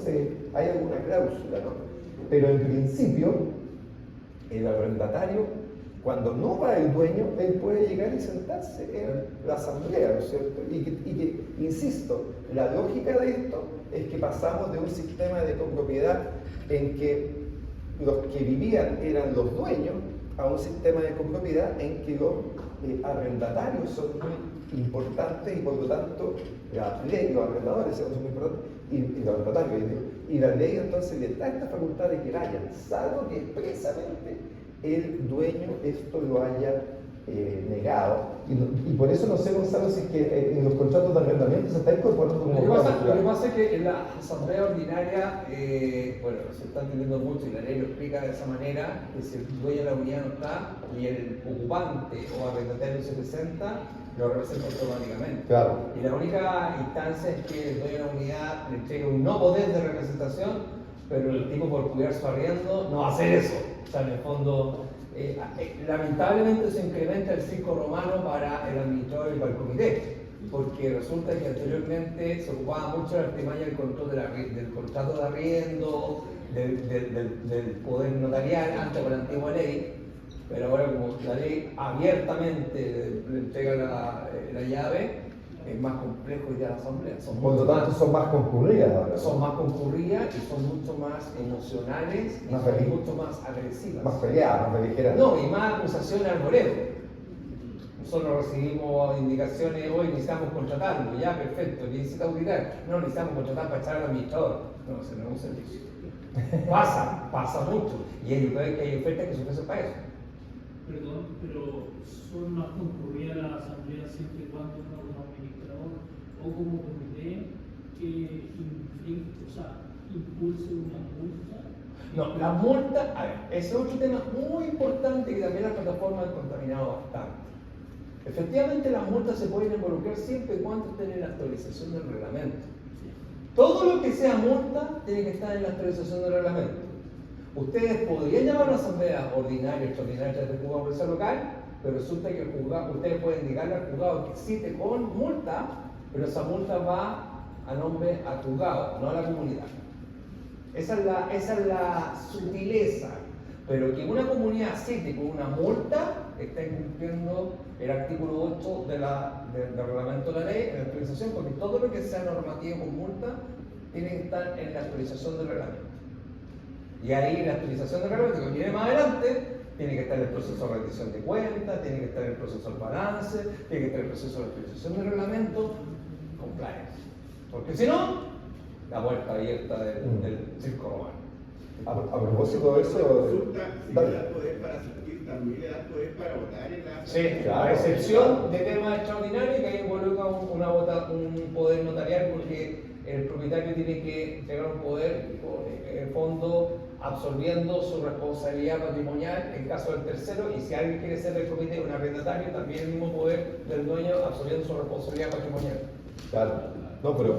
hay alguna cláusula, ¿no? Pero en principio, el arrendatario, cuando no va el dueño, él puede llegar y sentarse en la asamblea, ¿no es cierto? Y que, insisto, la lógica de esto es que pasamos de un sistema de copropiedad en que los que vivían eran los dueños a un sistema de copropiedad en que los arrendatarios son muy importantes y por lo tanto la ley, los arrendadores son muy importantes y los arrendatarios, y la ley entonces le da esta facultad de que vayan, salvo que expresamente el dueño esto lo haya negado. Y por eso no sé, Gonzalo, si es que en los contratos de arrendamiento se está incorporando como Lo que pasa es que en la asamblea ordinaria, bueno, se está entendiendo mucho y la ley lo explica de esa manera, que si el dueño de la unidad no está y el ocupante o arrendatario se presenta, lo representa automáticamente. Claro. Y la única instancia es que el dueño de la unidad le entregue un no poder de representación, pero el tipo por cuidar su arriendo no va a hacer eso. O sea, en el fondo, lamentablemente se incrementa el circo romano para el administrador y para el comité, porque resulta que anteriormente se ocupaba mucho la artimaña del control del contrato de arriendo, del poder notarial, antes con la antigua ley, pero ahora como la ley abiertamente le entrega la llave, es más complejo ir a la asamblea. Por lo tanto, son más concurridas ahora. Son más concurridas y son mucho más emocionales y Más son feliz. mucho más agresivas. Más peleadas, más beligerantes. No, y más acusaciones al voleo. Nosotros recibimos indicaciones, hoy necesitamos contratarlo, ya perfecto, necesita auditar. No, necesitamos contratar para echar al administrador. No, ese no es un servicio. Pasa mucho. Y hay ofertas que se ofrecen para eso. Perdón, pero son más concurridas las asambleas siempre y cuando uno como administrador o como comité impulse una multa. No, la multa, a ver, ese es otro tema muy importante que también las plataformas han contaminado bastante. Efectivamente, las multas se pueden involucrar siempre y cuando estén en la actualización del reglamento. Todo lo que sea multa tiene que estar en la actualización del reglamento. Ustedes podrían llamar a una asamblea ordinaria, extraordinaria del juzgado provincial local, pero resulta que el juzgado, ustedes pueden indicarle al juzgado que existe con multa, pero esa multa va a nombre al juzgado, no a la comunidad. Esa es la sutileza. Pero que una comunidad cite con una multa está incumpliendo el artículo 8 del reglamento de la ley, en la actualización, porque todo lo que sea normativo con multa tiene que estar en la actualización del reglamento. Y ahí la actualización del reglamento, que viene más adelante, tiene que estar el proceso de rendición de cuentas, tiene que estar el proceso del balance, tiene que estar el proceso de actualización del reglamento, compliance. Porque si no, la puerta abierta del circo romano. A propósito de eso, Consulta, si le da poder para asistir, también le da poder para votar en la Sí, claro, a excepción de temas extraordinarios que ahí involucra un poder notarial, porque el propietario tiene que entregar un poder, en el fondo, absorbiendo su responsabilidad patrimonial en caso del tercero, y si alguien quiere ser del comité un arrendatario, también el mismo poder del dueño absorbiendo su responsabilidad patrimonial. claro, no, pero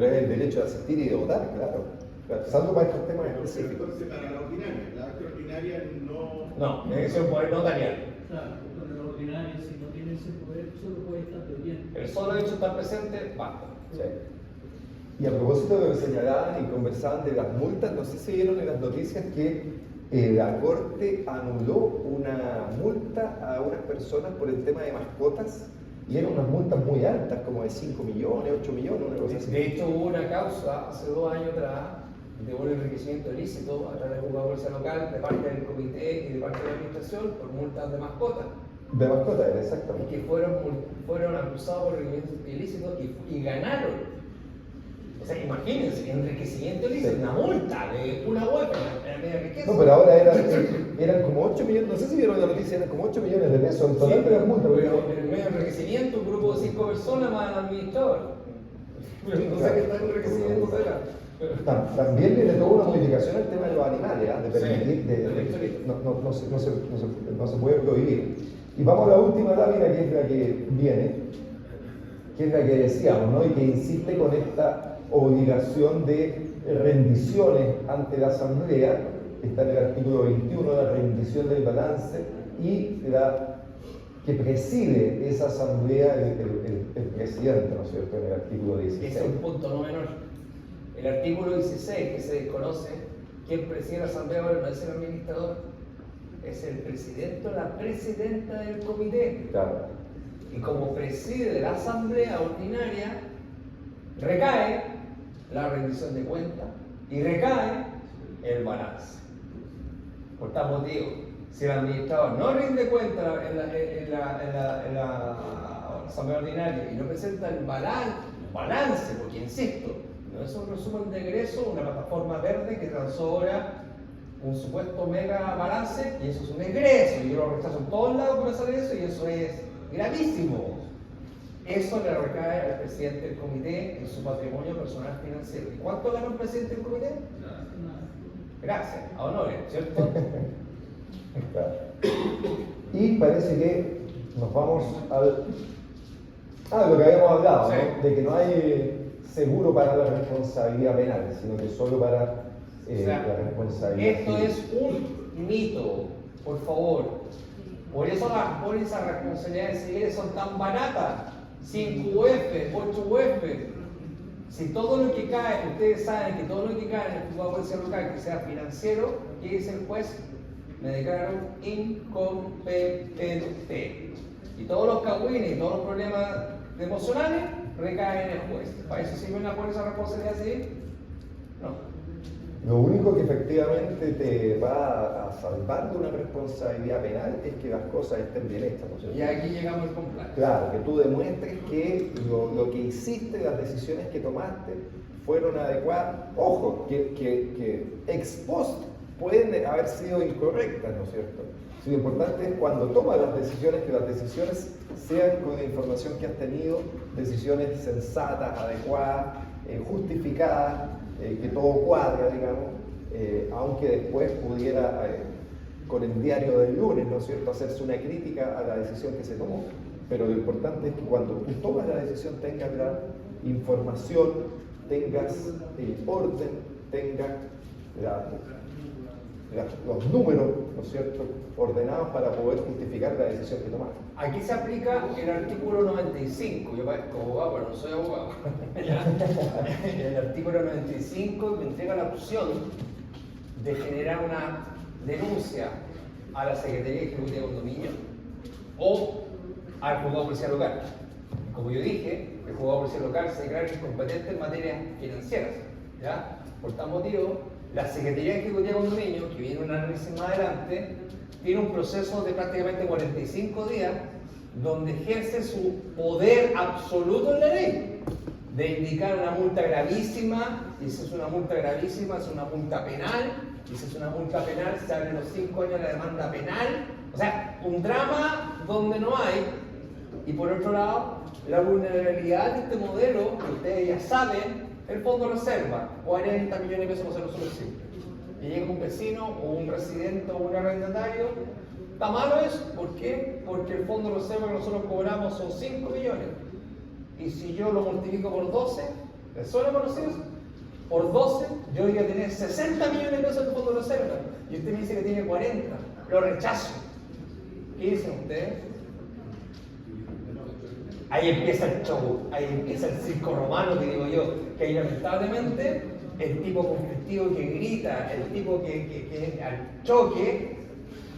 es el derecho de asistir y de votar, claro. Salvo para estos temas específicos. Entonces, para la extraordinaria no. No, tiene que ser un poder notarial. Claro, con el ordinario, si no tiene ese poder, solo puede estar pendiente. El solo hecho de estar presente, basta. Sí. Y a propósito de lo que señalaban y conversaban de las multas, no sé si vieron en las noticias que la Corte anuló una multa a unas personas por el tema de mascotas, y eran unas multas muy altas, como de 5 millones, 8 millones, una cosa así. De hecho, hubo una causa hace 2 años atrás de un enriquecimiento ilícito a través del juzgado provincial local de parte del comité y de parte de la administración por multas de mascotas. De mascotas, Y exactamente. que fueron fueron acusados por enriquecimiento ilícito y ganaron. O sea, imagínense, enriquecimiento ilícito, una multa de una hueca en la media riqueza. No, pero ahora eran como 8 millones, no sé si vieron la noticia, eran como 8 millones de pesos en total, pero multa. Pero en el medio enriquecimiento, un grupo de 5 personas más el administrador. Pero no sé qué tal enriquecimiento será. También le tuvo una modificación al tema de los animales, de permitir, no se puede prohibir. Y vamos a la última lámina, que es la que viene, que es la que decíamos, ¿no? Y que insiste con esta obligación de rendiciones ante la Asamblea. Está en el artículo 21, la rendición del balance, y que preside esa Asamblea el presidente, ¿no es cierto?, en el artículo 16. Ese es un punto no menor. El artículo 16, que se desconoce, ¿quién preside la Asamblea? Ahora no es el administrador, es el presidente o la presidenta del comité. Claro. Y como preside la Asamblea Ordinaria, recae la rendición de cuentas y recae el balance. Por tal motivo, si el administrador no rinde cuenta en la Asamblea Ordinaria y no presenta el balance, porque insisto, no es un resumen de egreso, una plataforma verde que transobra un supuesto mega balance, y eso es un egreso, y yo lo rechazo en todos lados por hacer eso, y eso es gravísimo. Eso le recae al presidente del comité en su patrimonio personal financiero. ¿Y cuánto gana un presidente del comité? Gracias, a honores, ¿cierto? Claro. Y parece que nos vamos a lo que habíamos hablado, ¿no? Sí. De que no hay seguro para la responsabilidad penal, sino que solo para la responsabilidad Esto civil. es un mito, por favor. Por eso las pólizas de responsabilidades civiles son tan baratas. 5 UF, 8 UF. Si todo lo que cae, ustedes saben que todo lo que cae en el juzgado de policía local, que sea financiero, ¿qué dice el juez? Me declaro incompetente. Y todos los cagüines y todos los problemas emocionales recaen en el juez. ¿Para eso sirve una póliza de responsabilidad civil? No. Lo único que efectivamente te va a salvar de una responsabilidad penal es que las cosas estén bien hechas, ¿no es cierto? Y aquí llegamos al complaint. Claro, que tú demuestres que lo que hiciste, las decisiones que tomaste, fueron adecuadas. Ojo, que ex post pueden haber sido incorrectas, ¿no es cierto? Sí, lo importante es cuando tomas las decisiones, que las decisiones sean con la información que has tenido, decisiones sensatas, adecuadas, justificadas, que todo cuadra, digamos, aunque después pudiera, con el diario del lunes, ¿no es cierto?, hacerse una crítica a la decisión que se tomó. Pero lo importante es que cuando tú tomas la decisión tengas la información, tengas el orden, tengas los números, ¿no es cierto?, ordenados para poder justificar la decisión que tomaste. Aquí se aplica el artículo 95. Yo parezco abogado, pero no soy abogado. El artículo 95 me entrega la opción de generar una denuncia a la Secretaría Ejecutiva de Condominio o al juzgado policial local. Como yo dije, el juzgado policial local se declara incompetente en materias financieras, ¿ya? Por tal motivo, la Secretaría Ejecutiva de Condominio, que viene un análisis más adelante, tiene un proceso de prácticamente 45 días donde ejerce su poder absoluto en la ley de indicar una multa gravísima, y si es una multa gravísima, es una multa penal, y si es una multa penal, se abren los 5 años de la demanda penal. O sea, un drama donde no hay. Y por otro lado, la vulnerabilidad de este modelo, que ustedes ya saben, el fondo reserva, 40 millones de pesos para hacerlo súper simple. Y llega un vecino, o un residente, o un arrendatario, ¿está malo eso? ¿Por qué? Porque el fondo reserva que nosotros cobramos son 5 millones. Y si yo lo multiplico por 12, ¿les suena conocido eso? Por 12, yo voy a tener 60 millones de pesos de fondo reserva. Y usted me dice que tiene 40. Lo rechazo. ¿Qué dicen ustedes? Ahí empieza el show, ahí empieza el circo romano, que digo yo, que ahí lamentablemente el tipo conflictivo que grita, el tipo que al choque,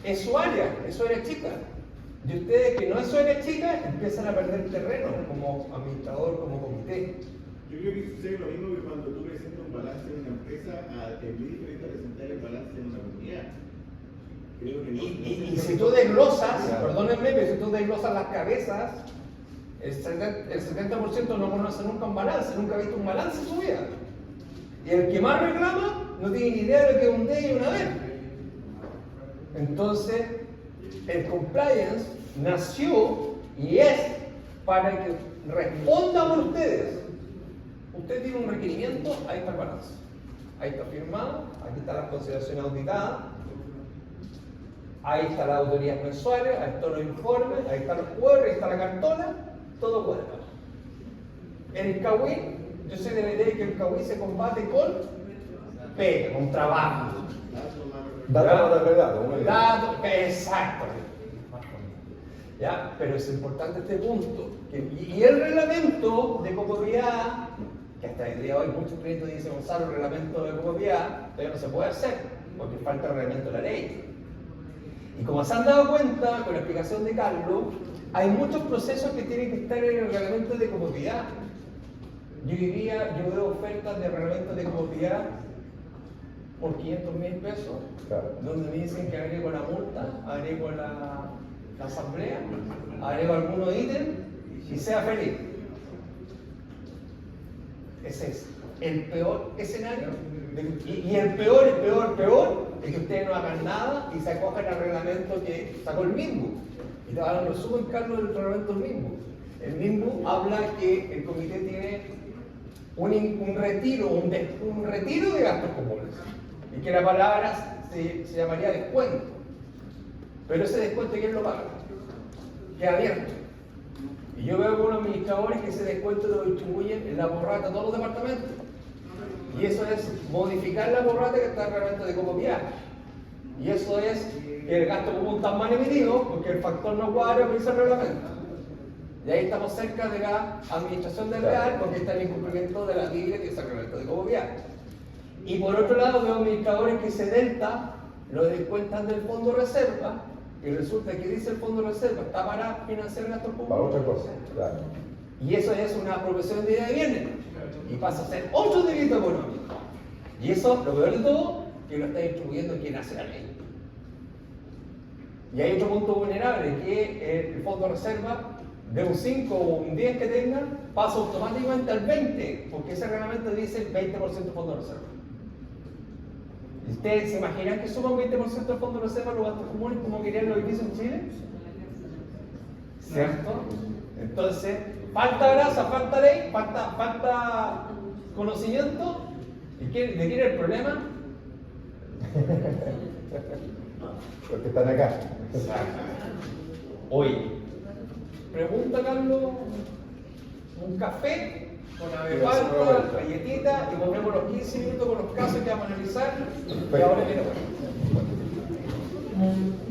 es su área chica. Y ustedes que no es su área chica, empiezan a perder terreno como administrador, como comité. Yo creo que sucede lo mismo que cuando tú presentas un balance en una empresa, es muy diferente a presentar el balance en una comunidad. Creo que no, Y si tú desglosas, perdónenme, pero si tú desglosas las cabezas, El 70% no conoce nunca un balance, nunca ha visto un balance en su vida. Y el que más reclama no tiene ni idea de lo que es un D y una B. Entonces, el compliance nació y es para que responda por ustedes. Usted tiene un requerimiento, ahí está el balance. Ahí está firmado, aquí están las consideraciones auditadas, ahí están las autorías mensuales, ahí están los informes, ahí están los QR, ahí está la cartola, todo cuadra. En el CAWI, yo soy de la idea de que el CAWI se combate con pega, con trabajo. Datos de relato, muy bien. Datos, exacto. ¿Ya? Pero es importante este punto. Y el reglamento de copropiedad, que hasta el día de hoy muchos clientes dicen, Gonzalo, el reglamento de copropiedad todavía no se puede hacer, porque falta el reglamento de la ley. Y como se han dado cuenta con la explicación de Carlos, hay muchos procesos que tienen que estar en el reglamento de copropiedad. Yo veo ofertas de reglamento de copropiedad por 500.000 pesos, Claro. donde me dicen que agrego la multa, agrego la asamblea, agrego algunos ítems y sea feliz. Ese es el peor escenario. Y el peor es que ustedes no hagan nada y se acojan al reglamento que sacó el MIMBU. Y ahora lo resumen, Carlos, del reglamento del MIMBU. El MIMBU habla que el comité tiene un retiro de gastos comunes. Y que la palabra se llamaría descuento. Pero ese descuento, ¿quién lo paga? Queda abierto. Y yo veo algunos administradores que ese descuento lo distribuyen en la borrata a todos los departamentos. Y eso es modificar la borrata que está en el reglamento de copropiedad. Y eso es que el gasto común está mal emitido porque el factor no cuadra con ese reglamento. Y ahí estamos cerca de la administración del real porque está el incumplimiento de la Biblia que es el reglamento de copropiedad. Y por otro lado veo administradores que se delta, lo descuentan del fondo de reserva y resulta que dice el fondo de reserva está para financiar gastos comunes. Para otra cosa, claro. Y eso es una apropiación de día de bienes y pasa a ser otro delito económico. Y eso, lo peor de todo, que lo está distribuyendo quien hace la ley. Y hay otro punto vulnerable, que el fondo de reserva, de un 5 o un 10 que tenga, pasa automáticamente al 20, porque ese reglamento dice 20% fondo de reserva. ¿Y ustedes se imaginan que suman 20% del fondo de reserva los gastos comunes como querían los edificios en Chile? ¿Cierto? Entonces, falta grasa, falta ley, falta conocimiento. ¿Y de quién es el problema? Porque están acá. Hoy. Pregunta, Carlos, un café con avepalta, galletita y volvemos los 15 minutos con los casos que vamos a analizar. Y ahora viene bueno.